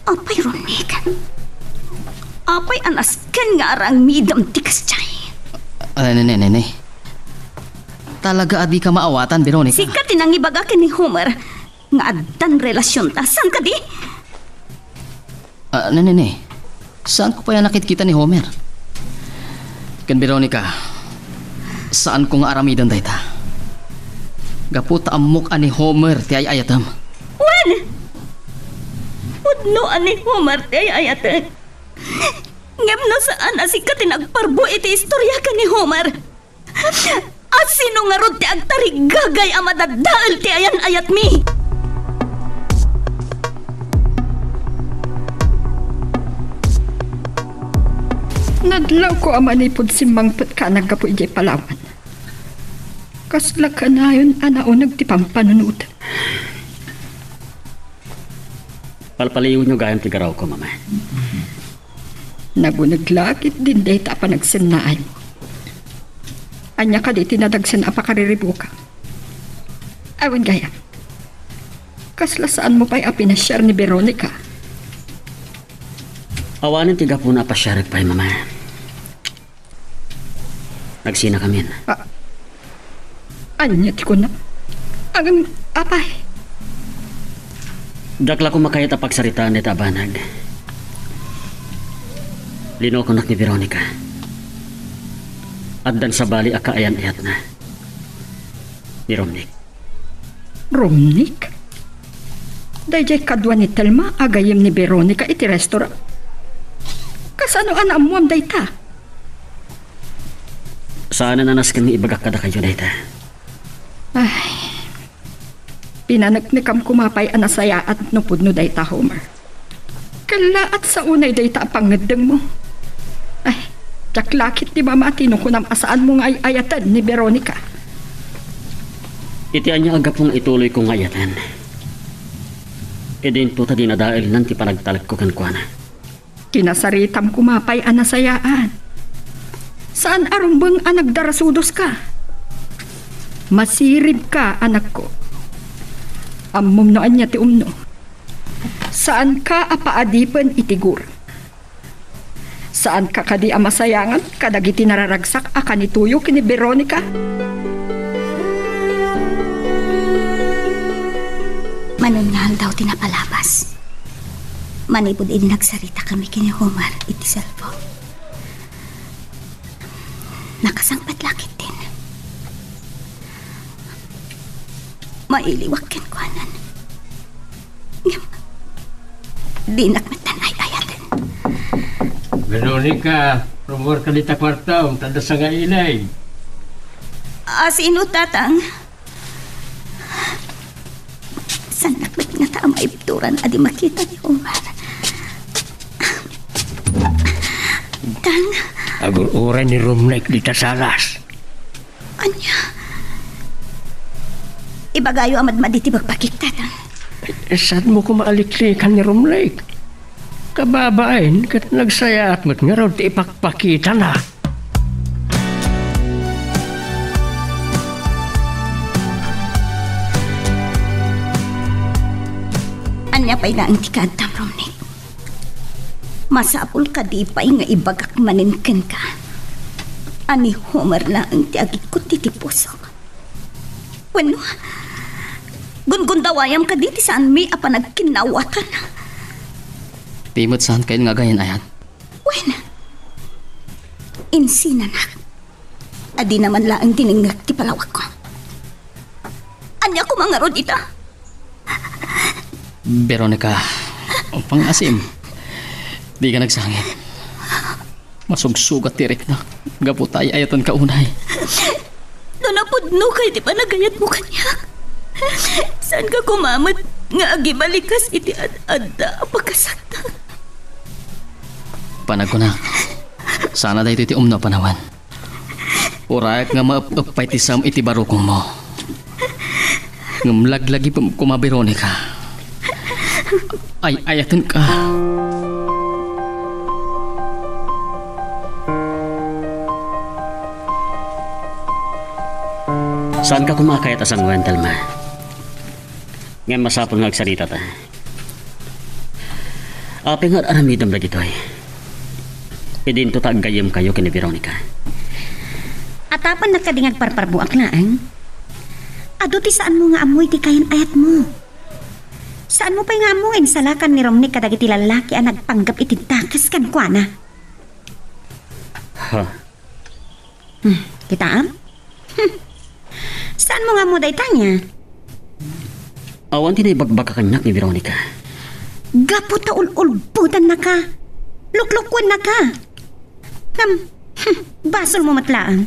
Apay Ronek. Apay anas kan nga arang midam tikas chay. Nene. Talaga adi ka maawatan, Veronica. Sikat tinangibaga ken ni Homer nga addan relasyon ta. San ka di? Nene. Saan ko pa yan nakit-kita ni Homer? Ken Veronica, saan ko nga aramidan dayta? Gaputa amok ani Homer ti ay ayatam. Wan! Udno ani Homer ti ay ayatam. Ngem no saan asika tinagparbo iti istorya ka ni Homer. Asino nga rod ti agtarigagay ang madadaal ti ayan ayat mi. Nadlaw ko amanipod si Mangpet ka naggapo ijay Palawan. Kasla ka na yun anao nagtipang panunod. Palpaliw nyo gayam ti garaw ko, mama. Nagunaglakit din data pa nagsinnaay mo. Anya ka di tinadagsan apakariribo ka. Awan gayam. Kasla saan mo pa'y apinasyar ni Veronica. Awanin tiga po na pasyarag pa mama. Nagsina kami. Anya ti ko na. Ang apay. Dakla ko makayat ang pagsaritaan ni Tabanag. Lino ko nak ni Veronica. At dan sa bali akaayan-ayat na. Ni Romnick. Romnick? Dayjay kadwa ni Telma agayem ni Veronica iti restaurant. Kasano anam mo am dayta? Saan na nanas kami ibagak kada kayo dayta? Ay, pinanagnikam kumapay anasaya at nupod no dayta, Homer. Kala at sa unay dayta pangadeng mo. Ay, taklakit di ba matino ko nam asaan mo nga ayatan ni Veronica? Itian niya agap mong ituloy kong ayatan. E din po ta dinadail nan ti panagtalag ko kankwana. Kinasaritam kumapay anasayaan. Saan arumbang anagdarasudos ka? Masirib ka, anak ko. Ammom noan niya ti umno. Saan ka apaadipan itigur? Saan ka kadi amasayangan kadagiti nararagsak akanituyo kini Veronica? Manungal daw tinapalabas. Manipod ini nagsarita kami kini Homer iti cellphone. Nakasangpat lakit din. Mailiwak ken kuanan. Di nakmatan ay ayatan. Veronica, rumor ka dita kwartaw, tanda sa nga ilay. Sino tatang? San nakmet nga ta maibturan adi makita ni Homer. Tang, Agur-uray ni Romnick dita salas. anya? Ibagayo amad maditi magpakita tang. Saan mo ko maaliklikan ni Romnick? Kababain, kat nagsaya at nga raw ti ipakpakita na. Anya pa'y nga ang tikadtam, Romnick. Masapul ka di pa'y nga ibagak maninken ka. Ani Homer na ang tiagit ko titipuso. Bueno, gundawayam ka diti saan mi apa nagkinawatan. Timot saan kayo nga gayan ayat? Bueno, insinanak. Adi naman laang tiningnak ti palawak ko. Anya ko mga rod ita. Veronica, ang pangasim. Di ka nagsangit. Masugsugat tirik na. Gaputay ayatan ka unay. Nanapudno kay di pa nagayat mo kanya. Saan ka kumamat nga agibalikas iti ad-adda pagkasakta. Panag ko na. Sana dahi iti umno panawan. Urayak nga maapapay ti sam iti barukong mo. Ngamlaglagi kuma Veronica. Ay ayatan ka. Saan ka kumakayat asang wental ma? Ngayon masapon nga agsalita ta. Api nga aramidam na gitoy. Idin to taggayam kayo kini Veronica. Atapan nagkadingag parparbuak na ang? Ado ti saan mo nga amoy ti kayan ayat mo? Saan mo pa'y nga amoy salakan ni Romnick kadagiti lalaki ang nagpanggap iti takas kan kuana? Ha? Kita am? Saan mo nga mo daytanya? Awan tinaybagbaga kanyak ni Veronica. Gapo ta ul-ulbutan na ka. Luklukwan na ka. Basol mo matlaang.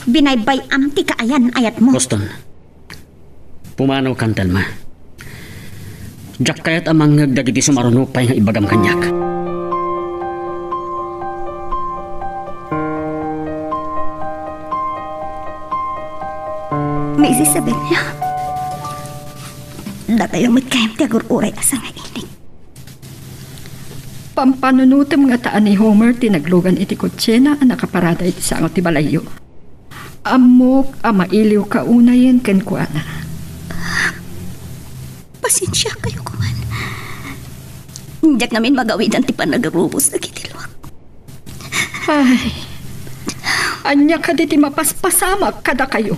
Binaybay am ti kaayan ayat mo. Boston, pumanaw kantal ma. Jak kayat amang nagdagiti sumarunupay nga ibagam kanyak. May isasabi niya. Datayo matkayam ti agur-uray asa nga inig. Pampanunutem nga taan ni Homer tinaglugan iti kutsena ang nakaparada iti sangot ti balayo. Amok amailiw ka unayen ken kuana. Pasensya kayo kuman. Diyak namin magawid ang tipan nagarubos na kitilwak. Ay, anya ka di ti mapaspasamak kada kayo.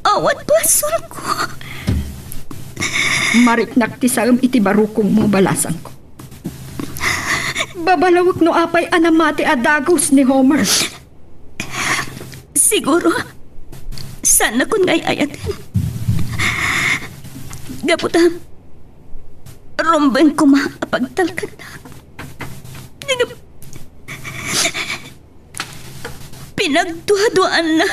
Awat basol ko. Mariknak ti saam iti barukong mo balasan ko. Babalawag no apay anamati adagos ni Homer. Siguro, sana kun ngay ayatin. Gaputa, rombeng ko maapagtalkan na. Pinagduhaduan na.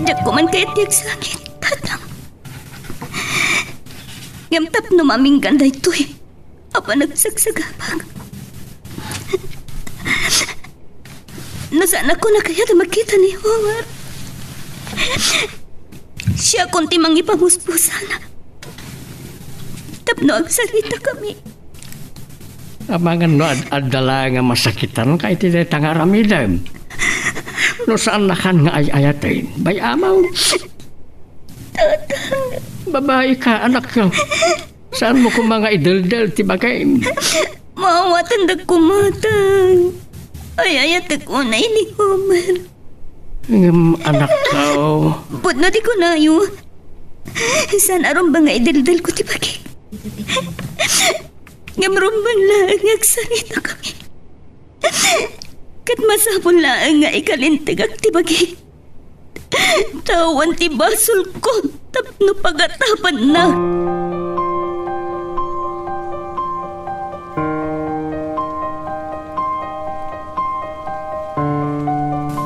Diyak ko man kaya't diyak sakit, tatang. Ngamtap no maming ganda ito eh. Apa nagsagsagapag. Nasaan ako na kaya na makita ni Homer? Siya kunti mang ipamuspusan. Tapno ang salita kami. Amangan no adala nga masakitan kay ti tangaramidem. No saan nakan nga ayatin? Bay amaw. Babae ka, anak ka. Saan mo kung mga idaldal ti bagay? Mawatan dag kumatang. Ay ayat ko na ini Homer. Anak ka. Put na di ko na yun. Saan aron ba nga idaldal ko ti bagay? Ngamron man lang agsalita kami. Kat masapon lang nga ikalintig ak ti bagay. Tawan ti basol ko tapno pagatapan na.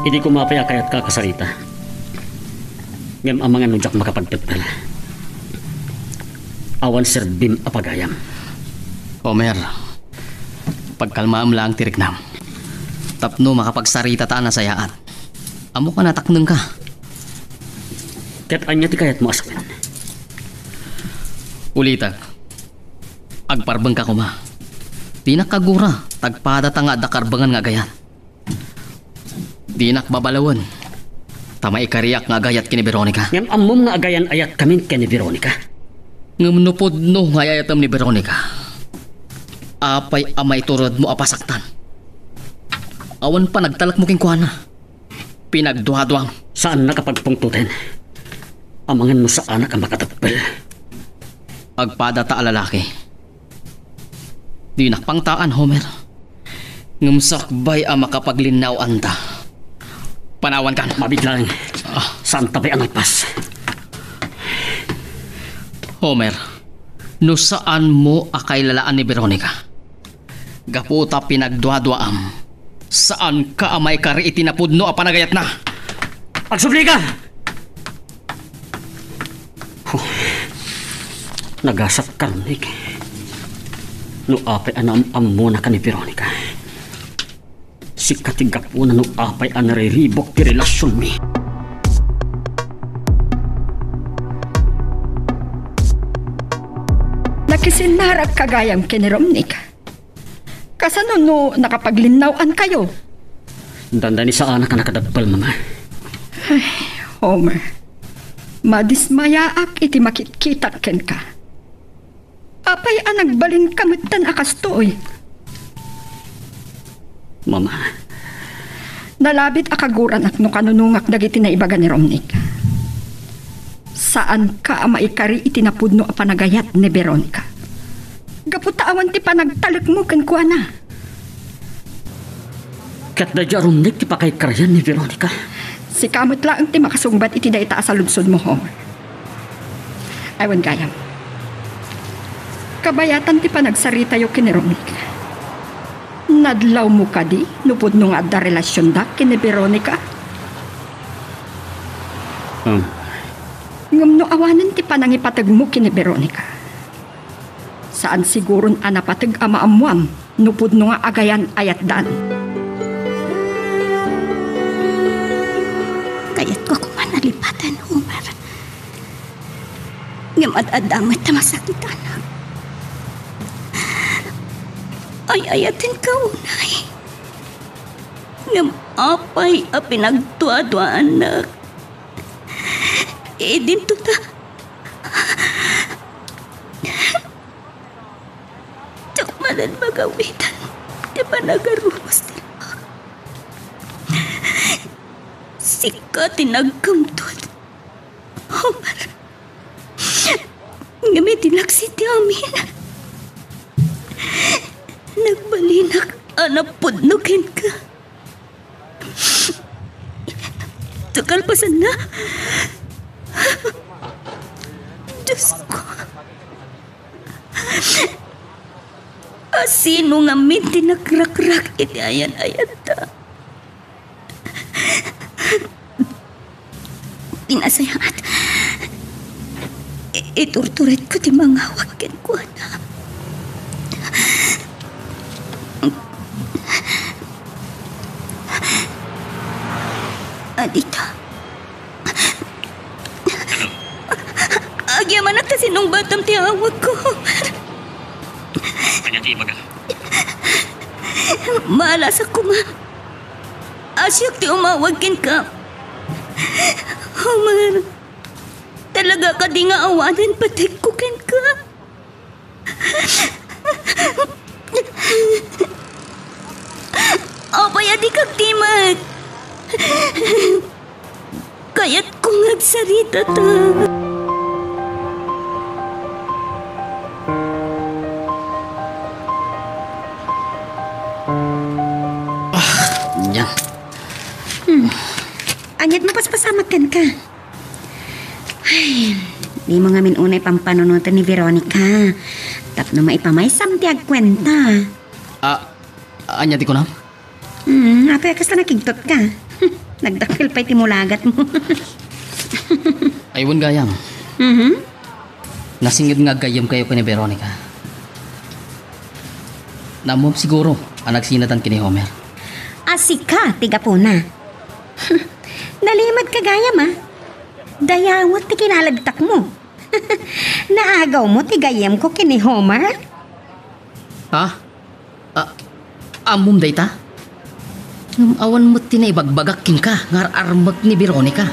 Hindi ko mapaya kaya't kakasarita. Ngam ang mga nujak makapagpagpala. Awan Sir Bim apagayam. Homer, pagkalmaam lang tiriknam. Tapno makapagsarita taan na sayaan. Amo ka natakneng ka. Ket anya ti kayat mo asawin. Ulitag, agparbeng ka kuma. Di nakagura, tagpada nga dakarbangan nga gayat. Di nakbabalawan. Tamay kariyak nga gayat kini Veronica. Ngam amom nga agayan ayat kami kini Veronica. Ngamnupod no nga ayatam ni Veronica. Apay amay turod mo apasaktan. Awan pa nagtalak mo kingkuhan na. Pinagduhaduang. Saan nakapagpungtuten? Amangan mo sa anak ang makatagpil. Agpada ta alalaki. Di nakpangtaan, Homer. Ngumsakbay ang makapaglinaw anta. Panawan kan. Mabiglang. Saan tabay ang nagpas? Homer, no saan mo akay lalaan ni Veronica? Gaputa pinagduhaduaam. Saan ka amay kari itinapudno a panagayat na? Agsubli ka! Nagasap karnig. No apay anam muna ka ni Veronica. Si katigap mo na no apay anariribok ti relasyon mi. Nakisinarag kagayam kini Romnick. Kasano no nakapaglinawan kayo? Dandani sa anak ka nakadabal, mama. Ay, Homer. Madismayaak iti makitkitak ken ka. Apay anagbalin kamitan akastoy. Mama. Nalabit akaguran ak no kanunungak dagiti na ibaga ni Romnick. Saan ka maikari itinapudno a panagayat ni Veronica? Gaputaawan ti panagtalak mo ken kuana. Kat da Romnick ti pakay karayan ni Veronica. Si kamot lang ti makasungbat iti da ita sa lunsod mo, Homer. Aywan gayam. Kabayatan ti panagsarita yo kini Romnick. Nadlaw mo ka di, nupod nung adda relasyon da kini Veronica. Ngam no awanan ti panangipatag mo kini Veronica. Saan siguron anapatag amaamuam, nupod nung agayan ayat dan. Kayat ko kumanalipatan, Homer. Ngam at-adamat na masakit, anak. Ay ayatin ka unay. Ngam Apay a pinagtuadwa anak. Dinto ta. Tsakmanan magawitan. Di ba nagarumos nila? Sika tinagkamtod. Homer. Ngami tinaksit amin. Nagbalinak anapudnukin ka. Tukalpasan na. Diyos ko. Sino nga minti nagrakrak iti ayan-ayan ta. Pinasayat. Iturturet ko ti mga wakin ko na. Adita. Agyaman at sinong batang tiyawag ko. Kanya ti baga. Maalas ako ma. Asyok ti umawagin ka. Homer. Talaga ka di nga awanan patikukin ka. Apay adi kag timat. Kaya't kong nagsarita ta. Nya. Anyat mo paspasamat kan ka. Ay, di mo nga minunay pampanunutan ni Veronica. Tapno maipamayam ti agkwenta. Anya ti ko na? Apay akas na nakigtot ka. Nagdakil pa'y timulagat mo. Aywan gayam. Nasingid nga gayam kayo ni Veronica. Namom siguro ang nagsinatan kini Homer. Asika, tiga po na. Nalimad ka gayam ah. Dayawat ti kinalagtak mo. Naagaw mo ti gayam ko kini Homer. Ha? Amom dayta? Awan mo tinaibagbaga king ka ngar armag ni Veronica.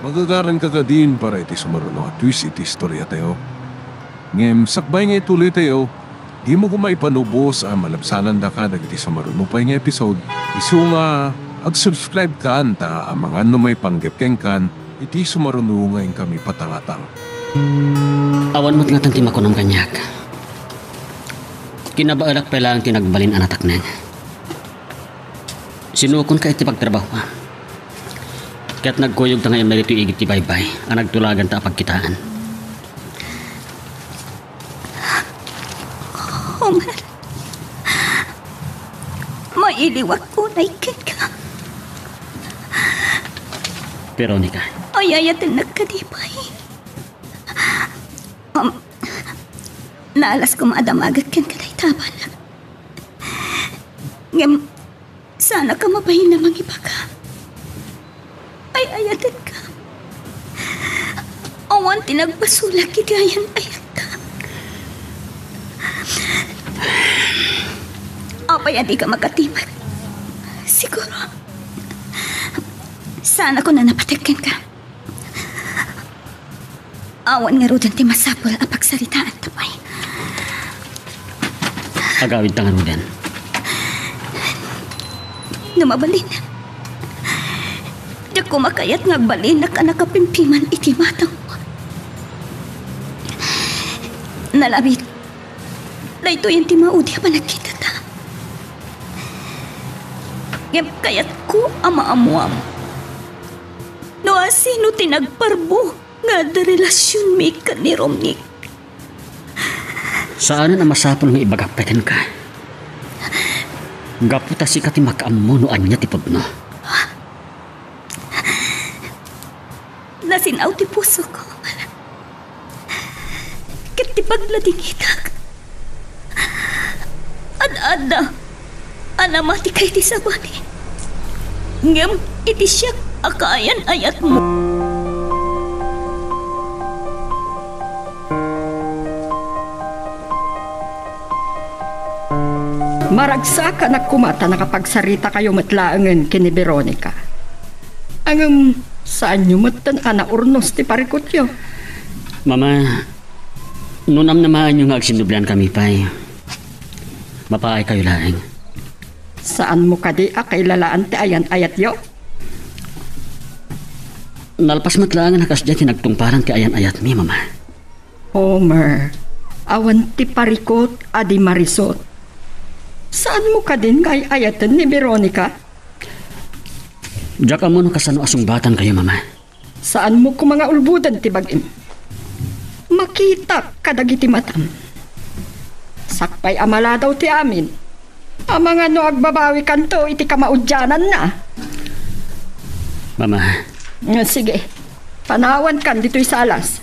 Magagaran ka ka din para iti sumaruno at twist iti istorya tayo. Ngem sakbay nga ituloy tayo, di mo kumaipanubos ang malabsanan da ka dagiti sumaruno pa nga episode. Isu nga ag-subscribe ka anta ang mga may panggepkeng kan iti sumaruno ngayon kami patangatang. Awan mo't nga tantim ako ng kanyak. Kinabaalak pa lang tinagbalin ang atak na. Sinukon ka iti pagtrabaho. Kaya't nagkuyog ta ngayon na dito igit ti baybay ang nagtulagan ta pagkitaan. Homer. Mailiwag ko na ikin ka. Veronica. Ayayatan nagkadipay. Naalas ko maadamagat ken kaday taban. Ngem, sana ka mabahin na mangiba ka. Ay ayatan ka. Awan tinagbasulak kigayan ayat ka. Apay adi ka magkatimat. Siguro. Sana ko na napatikin ka. Awan nga rudan ti masapol ang pagsaritaan tapay. Agawid tangan mo din. Numabalin. Di ko makayat nga balin na ka nakapimpiman iti matang mo. Nalabit. Dahito yung ti maudi pa nagkita ta. Ngem kayat ko ama-amuam. No asino tinagparbo nga da relasyon mi ka ni Romnick. Saan na masapol nga ibagapeten ka? Gaputa si kati makaamunuan niya tipod no. Nasinaw ti puso ko. Ket ti pagladingitak. Ad-ada. Anamati kay ti sabani. Ngem iti siya akayan ayat mo. Maragsa ka na kumata nakapagsarita kayo matlaangan kini Veronica. Ang saan nyo matan ana urnos ti parikotyo? Mama, nunam namaan yung agsinublan kami pa'y. Mapaay kayo laing. Saan mo kadi kay lalaan ti ayan ayat yo? Nalpas matlaangan nakasya tinagtungparan kay ayan ayat mi, mama. Homer, awan ti parikot adi marisot. Saan mo ka din kay ayatan ni Veronica? Diyak mo nakasano asungbatan kayo, mama. Saan mo ko mga ulbudan ti bagim? Makita kadagiti matam. Sakpay amala daw ti amin. Ang mga no agbabawi kanto iti kamaudyanan na. Mama, Sige, panawan kan dito'y salas.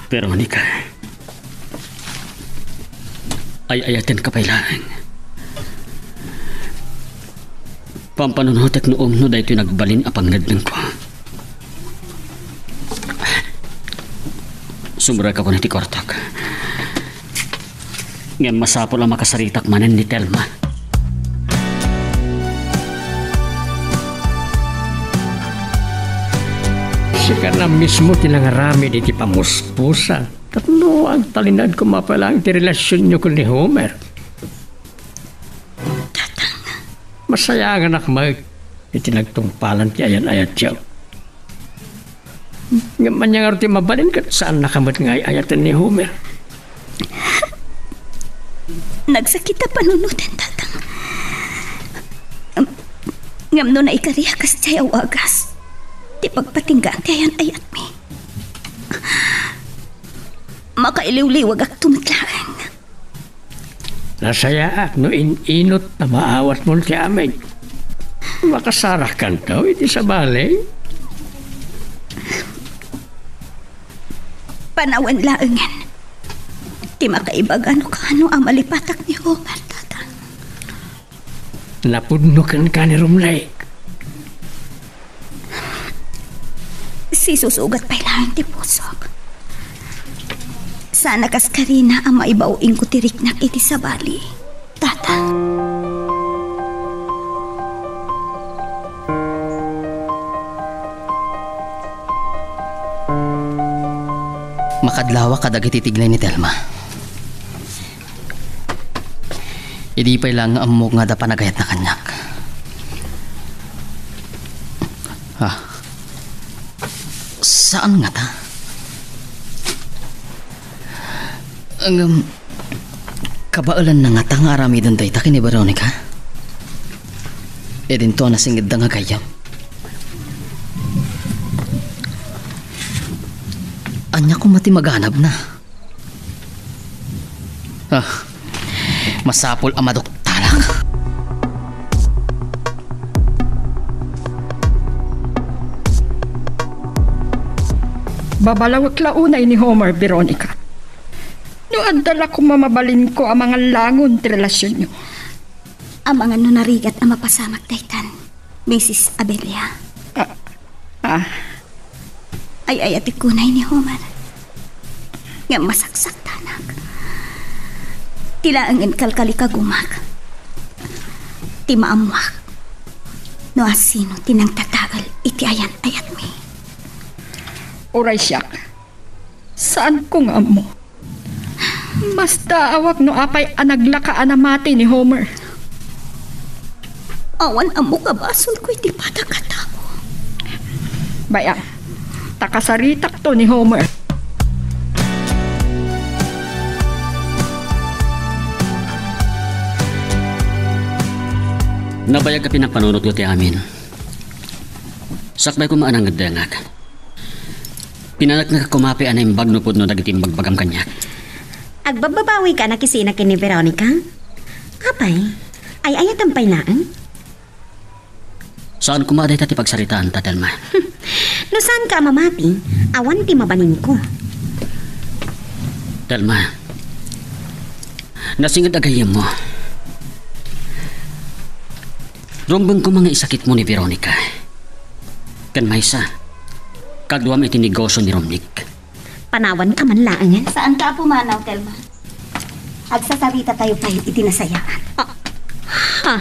Veronica. Ay-ayatin ka pailaan. Pampanunot at noong no dahito nagbalin apangadlang ko. Sumura ka ko na ti Kortok. Ngayon masapol ang makasaritak manen ni Telma. Sika na mismo tinangarami di ti pamuspusa. Tatlo ang talinad ko mapalang ti relasyon nyo ko ni Homer. Masaya nga nakmag itinagtungpalan ti ayan-ayat siya. Ngayon niya nga ti mabalin ka saan nakamat nga ayatan ni Homer. Nagsakit na panunutan, tatang. Ngam no na ikariya kas jay awagas. Di pagpatinggaan ti ayan ayat mi. Makailiw-liwag ak tumitlaan. Nasaya no inot na maawat mo ti amig. Makasarah kan daw iti sa balay. Panawan laangan. Di makaibag ano ang malipatak ni Homer, tatang. Napudnukan ka ni Rumlay. Si susugat pa'y lang ti pusok. Sana kas karina ang maibawing ko tiriknak iti sa bali, tatang. Makadlawa kadag ititiglay ni Telma. Idi pa'y lang amok nga da panagayat na kanyak. Saan nga ta? Kabaalan na nga ta nga aramidon day ta kini Veronica. E din to nasingid da nga gayam. Anya ko mati maghanap na. Masapol ang madoktalak. Babalawak launay ni Homer, Veronica. No andala ko mamabalin ko ang mga langon ti relasyon nyo. Ang mga nunarigat na mapasamak daytan, Mrs. Abelia. Ay ati kunay ni Homer. Nga masaksak tanak. Tila ang kalkali kagumak. Ti maamuak. No asino tinang tatagal iti ayan ayat mi. Uray siyak. Saan kong amo? Mas daawak no apay anaglakaan na mati ni Homer. Awan amo kabasol ko iti patakatako. Baya, takasaritak to ni Homer. Nabayag ka pinagpanunot ko ti amin. Sakbay ko maanang gadengag. Pinanak na kumapi anay bagno po no dagitim bagbagam kanyak. Agbababawi ka na kisina kini Veronica? Apay, ay ayat ang painaan? Saan kumaday tati pagsaritaan, Tatelma? No saan ka mamati, awan ti mabanin ko. Telma, nasingad agayam mo. Rombang ko mga isakit mo ni Veronica. Kan maysa, kagduam iti negosyo ni Romnick. panawan ka man laangan. Saan ka pumanaw, Telma? Agsasarita tayo pa itinasayaan. Ha?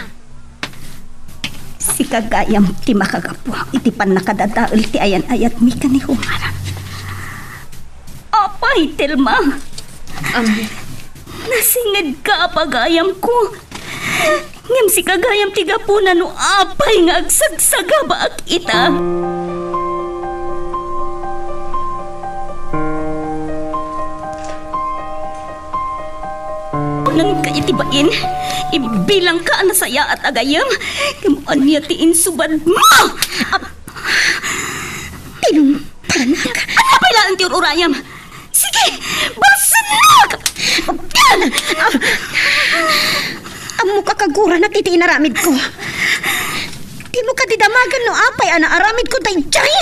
Si kagayam ti makagapwa iti pan nakadadaol ti ayan-ayat mi ka ni Humara. Apay, Telma. Nasingid ka pagayam ko. Ngam si kagayam ti gapuna no apay nga agsagsaga ba ak ita. Nang kaitibain, ibilang ka na saya at agayam. Kamuan niya tiin subad mo! Tinumpanak. Ano pa ilaan ti urayam? Sige, balsanag! Amo ka kagura na titi inaramid ko. Di mo ka didamagan no apay ana aramid ko tay jay.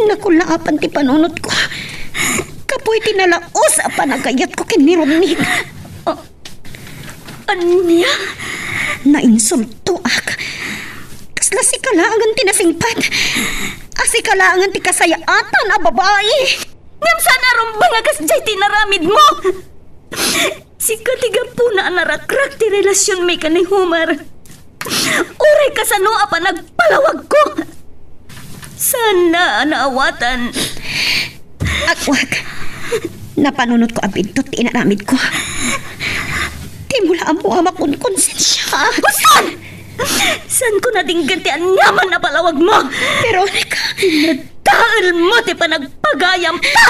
Nakulaapan ti panunot ko. Kapoy tinalaos a panagayat ko kinirumnig. Anya? Nainsulto ak. Kasla si kalaangan tinasingpat. Asi kalaangan ti kasayaatan a babae. Ngam sana rumbang agas jay tinaramid mo. Si katiga po na narakrak ti relasyon may ka ni Humar. Uray ka sa noa pa nagpalawag ko. Sana naawatan. Akwag. Napanunod ko abid to tinaramid ko. Di mula mo amakon konsensya. Saan? Saan ko nadinggan ti anyaman na palawag mo? Veronica. Nagtaal mo ti panagpagayam pa!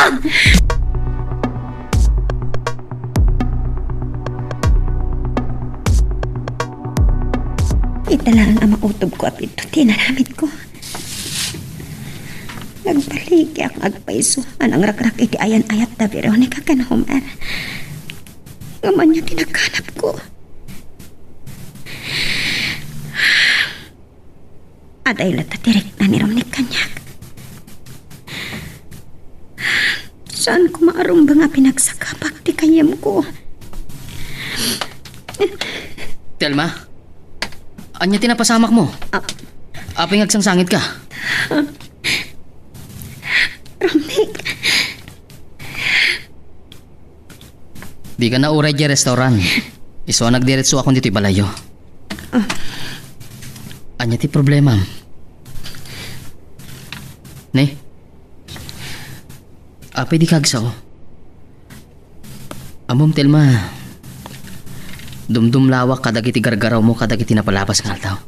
Italaan ang mautob ko abid to tinaramid ko. Nagbalik ang agpaiso anang rakrak iti ayan-ayat na Veronica ka na Humar. Ngaman niya tinakanap ko. Aday lata tirik na ni Romnick kanyak. Saan ko maarong ba nga pinagsakapag ti kayam ko? Telma, anya tinapasamak mo? Aping agsangsangit ka? Romnick. Di ka na uray di restaurant. Iso nagdiretso akong dito'y balayo. Anya ti problema? Ne? Apay di kagsaw. Amom Telma. Dumdum lawak kadagiti gargaraw mo kadagiti napalapas nga altaw.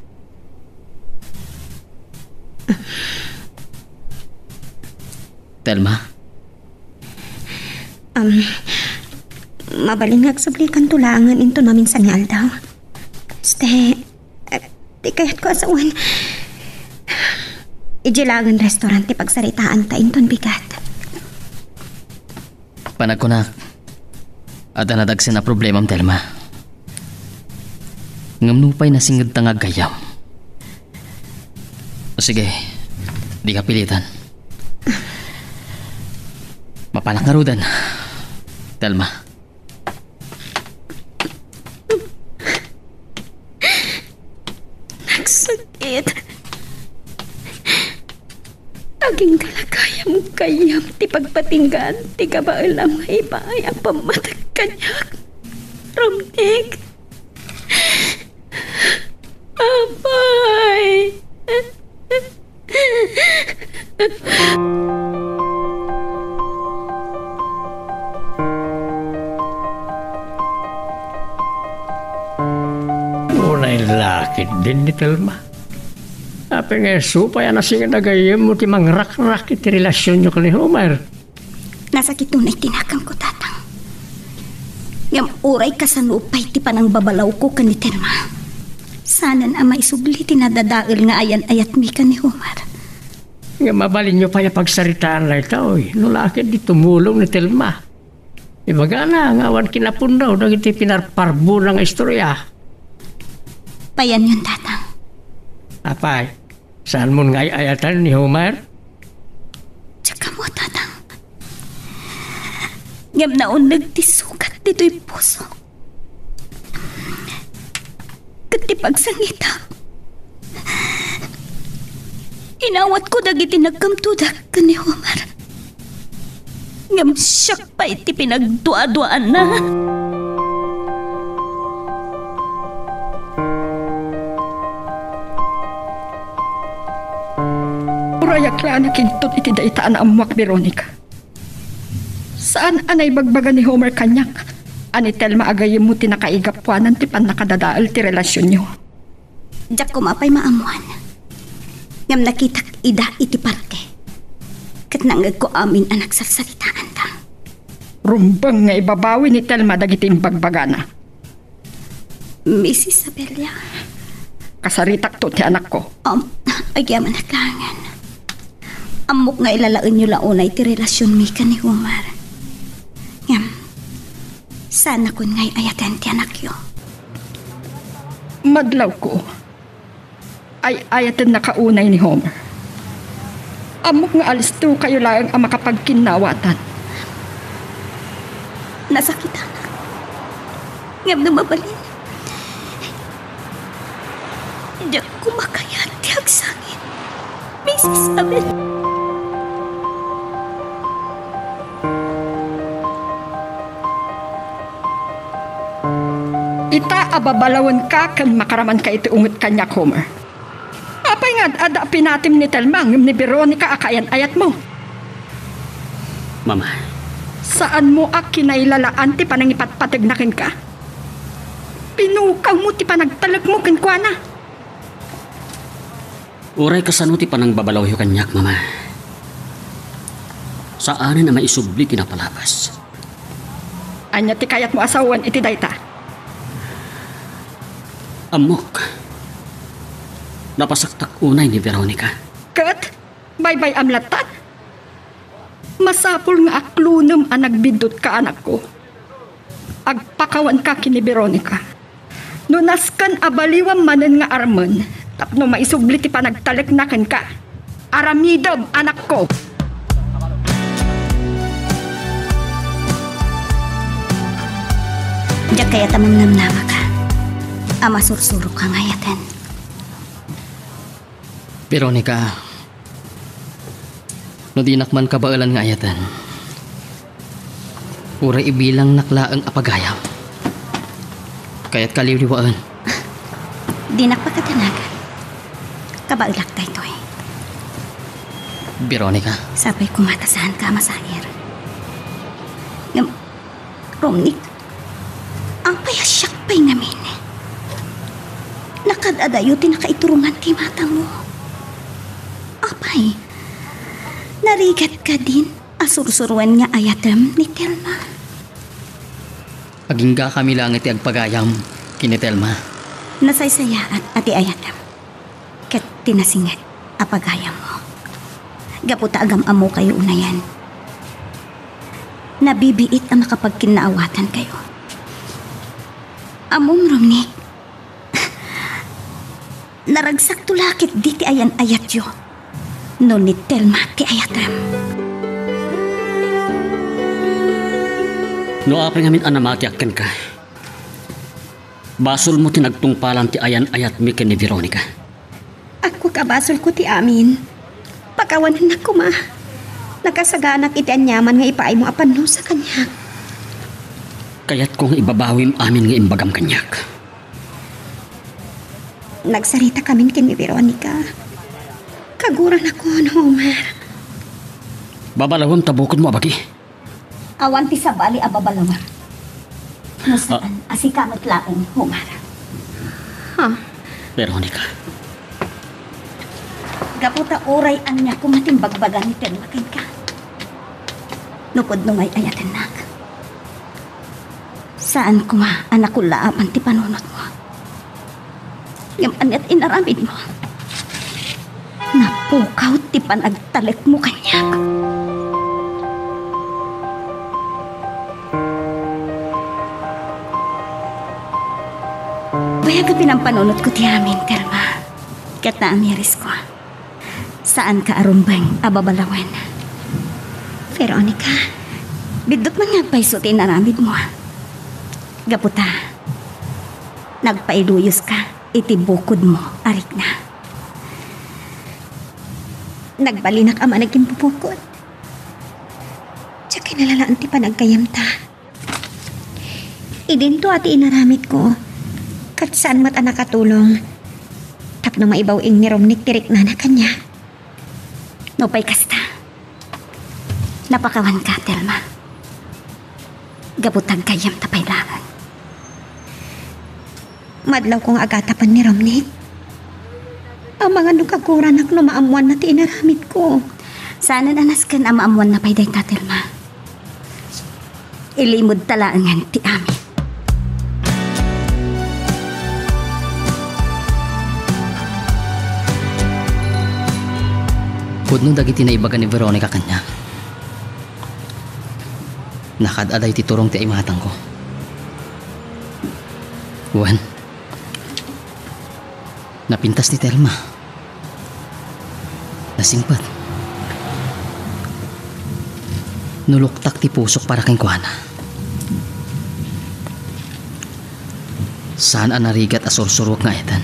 Telma? Mabalingag sa blikan tulangan into namin sa ngal daw. Ste, di kaya't ko asawan. Ijilangan restaurant ti pagsaritaan ta inton bigat. Panagkunak. At anadagsin na problemam Telma. Ngamnupay na singid tangag gayam. O sige, di ka pilitan. Mapanak nga rudan. Telma. Nagsakit. Aging kalagayam ti pagpatinggan ti kabaal ang maibay ang pamatag kanyak. Romnick. Apay. Unay lakit din ni Telma. Apa nga supaya nasing nagayam mo ti mangrak-rak iti relasyon nyo kani Homer. Nasakit tunay tinakang ko, tatang. Ngam uray ka sa nupay ti panang babalaw ko kani Telma. Sanan ang maisubli tinadadaol nga ayan-ayat mi kani Homer. Nga mabalin nyo pa yung pagsaritaan na ito. Nulakit di tumulong ni Telma. Ibaga na, ngawan kinapunaw na iti pinarparbo ng istorya. Payan yun, tatang. Apay, saan mo nga ayatan ni Homer? Tsaka mo, tatang. Ngam naon nagtisukat dito'y puso. Kati pagsangita. Inawat ko dagiti nagkamtudak ka ni Homer. Ngam siyak pa iti pinagdua-duaan na. Urayak lang nakintot iti daitaan amuak, Veronica. Saan anay bagbaga ni Homer kanyak? Ani Telma agayim mo tinakaigapwanan ti pan nakadadaal ti relasyon nyo. Diyak kumapay maamuan. Ngam nakitak ida iti parke. Kat nangag ko amin anak sarsaritaan ta. Rumbang nga ibabawi ni Telma dagiti bagbaga na. Miss Isabella. Kasaritak to ti anak ko. Agyaman naglangan. Amok nga ilalaon nyo launay ti relasyon mi ka ni Homer. Ngam, sana kun ngay ayaten ti anak yo. Madlaw ko ay ayaten nakaunay ni Homer. Amok nga alis to kayo lang ang makapagkinawatan. Nasakitan na. Ngam na mabalin. Diyak kumakayat ti agsangin. Miss Isabel. Ita ababalawan ka kan makaraman ka iti ungot kanya, Homer. Apay nga ada pinatim ni Telma ngam ni Veronica akayan ayat mo. Mama, Saan mo ak kinailalaan ti panangipatpatignakin ka? Pinukaw mo ti panagtalag mo kinkwana. uray kasano ti panang babalaw yu kanyak, Mama. Saanin na maisubli kinapalapas. Anya ti kayat mo asawan iti dayta. Amok. Napasaktak unay ni Veronica. Kat, bye-bye amlatan. Masapul nga aklunum ang nagbidot ka anak ko. Agpakawan ka kini Veronica. Nunaskan abaliwam manen nga arman, tapno maisubli ti panagtaleknakan ka. Aramidam anak ko. Diyak kaya tamang namnama ka. Ama sursuro ka ngayaten. Veronica, no di nakman kabaalan nga ayatan. Pura ibilang naklaang apagayam. Kaya't kaliliwaan. Di nakpakatanagan. Kabailak tayo to eh. Veronica, Sabay kumatasahan ka masahir. Ngam, Romnik, ang payasyak pa'y namin. Nakadadayo ti nakaiturungan ti mata mo. Apay, narigat ka din asursuruan nga ayatem ni Telma. agingga kami lang iti agpagayam kini Telma. Nasaysaya at ati ayatem. Ket tinasingat apagayam mo. Gaputa agam amo kayo unayan. Nabibiit ang makapagkinaawatan kayo. Among Romnik, naragsak tulakit di ti ayan ayat yo. No ni Telma ti ayatem. No apay ngamin anamakyakan ka. Basol mo tinagtungpalan ti ayan ayat mi ken ni Veronica. Ako kabasol ko ti amin. Pagkawanan na ko ma. Nakasaganak iti anyaman nga ipaay mo apan no sa kanya. Kaya't kung ibabawim amin nga imbagam kanyak. Nagsarita kami kini Veronica. Kaguran ako, Homer. Babalawam tabukod mo abagi. Awan ti sabali ababalawa. No saan asikamot laeng Homer. Veronica. Gaputa oray anya kumatimbagbagan ni Telma ken ka. Nupod nungay ayaten nak. Saan kuma anak ko laapan ti panunot mo? Ngam anyat inaramid mo. Napukaw ti panagtalek mo kanyak. Bayag ka pinampanunot ko ti amin, Telma. Kat na amiris ko. Saan ka arumbang ababalawan? Veronica, bidot man nga paisotin naramid mo. Gaputa, nagpailuyos ka, iti bukod mo, arik na. Nagbalinak ama naging pupukod. Tsaka Kinalalaan ti panagkayam ta. Idinto ati inaramit ko. Kat saan mat nakatulong. Tapno maibaw ing ni Romnick tirik na kanya. Nupay kasta. Napakawan ka, Telma. Gabutag kayam tapay langan. Madlaw kong agatapan ni Romnick. Ang mga nukagura na lumaamuan na ti inaramit ko. Sana nanaskan ang maamuan na payday ta, Telma. Ilimod talaangan ti amin. Pudno dagiti na ibaga ni Veronica kanya. Nakadaday ti turong ti imatang ko. Juan. Napintas ni Telma. Nasingpat. Nuluktak ti pusok para kang kuhana. Saan ang narigat asursurwak nga etan?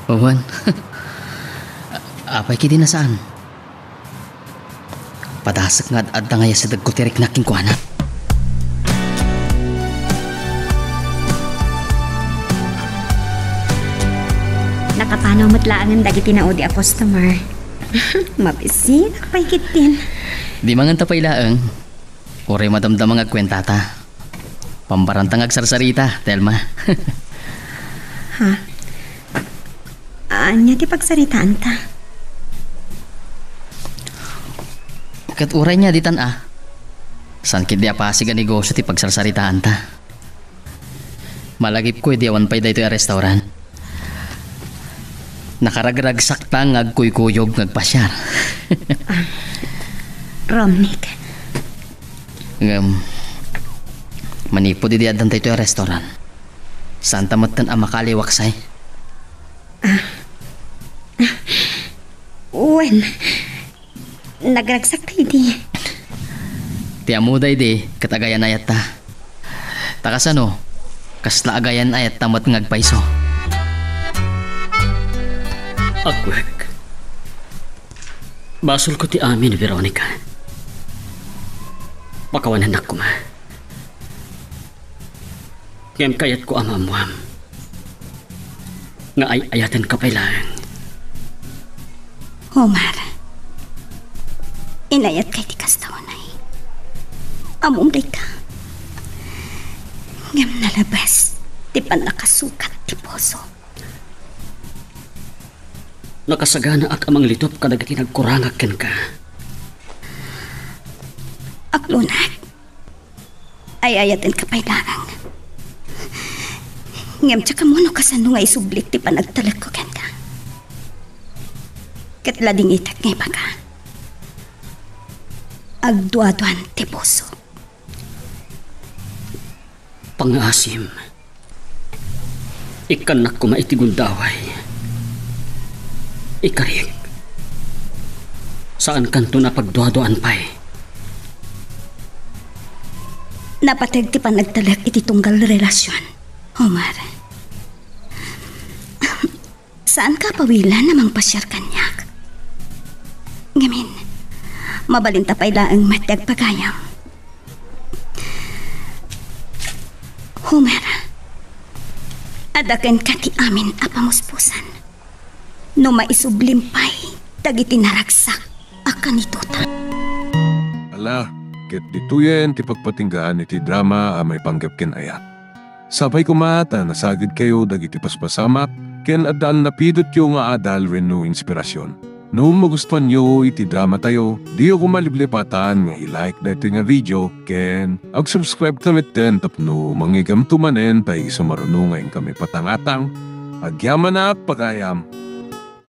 Juan. Apay kidi na saan? Padasak nga at ngaya sa dagkotirik na king kuhana. Nakapanaw matlaangan dagiti na odi a customer. Mabisin, paikitin. Di mangan tapay laeng. Ore madamdam ang agkwentata. Pambarantang agsarsarita, Telma. Ha? Anya ti pagsaritaan ta? Kat uray niya ditan San kid di apasig ang negosyo ti pagsarsaritaan ta. Malagip ko di awan pay dayto yung restaurant. Nakaragrag sakta ngagkuykuyog ngagpasyar. Romnick. Manipo di adan tayo yung restaurant. Saan tamatan ang makaliwaksay? Wen. Nagragsak tayo di. Tiamuday di, katagayan ayat ta. Takasano, kasla agayan ayat tamat ngagpaiso. Agwek. Basol ko ti amin, Veronica. Pakawanan ko ma. Ngem kayat ko amamuam. Nga ay ayatan ka pailang. Omar. Inayat kay ti kastawanay. Amumday ka. Ngam nalabas. Di pa nakasukat ti poso. Nakasagana ak amang litop kadagiti nagkurangak ken ka. Aklunat. Ay ayatin ka pailangan. Ngam tsaka mo no kasano nga isublit ti panagtalag ko ken ka. Katlading itak ngay baka. Agduaduan ti puso. Pangasim. Ikanak ko maitigundaway. Ikarik. Saan kanto na pagduaduan pa'y? Napatag ti panagtalag iti tunggal relasyon, Omar. Saan ka pawila namang pasyar kanyak? Ngamin, mabalinta pa'y laang matag pagayam. Homer, adakan ka ti amin apamuspusan. No maisublimpay, dagiti naragsak, akan ituta. Ala, ket dituyen ti pagpatinggaan iti drama may panggap ken ayat. Sabay kumata nasagid kayo dagiti paspasamak ken adal napidot yung nga adal renu inspirasyon. No magustuhan nyo iti drama tayo, di ako maliblipatan nga i-like dito nga video ken ag-subscribe tamit den tapno mangigam tumanen tay sumarunungan kami patangatang agyaman na pagayam.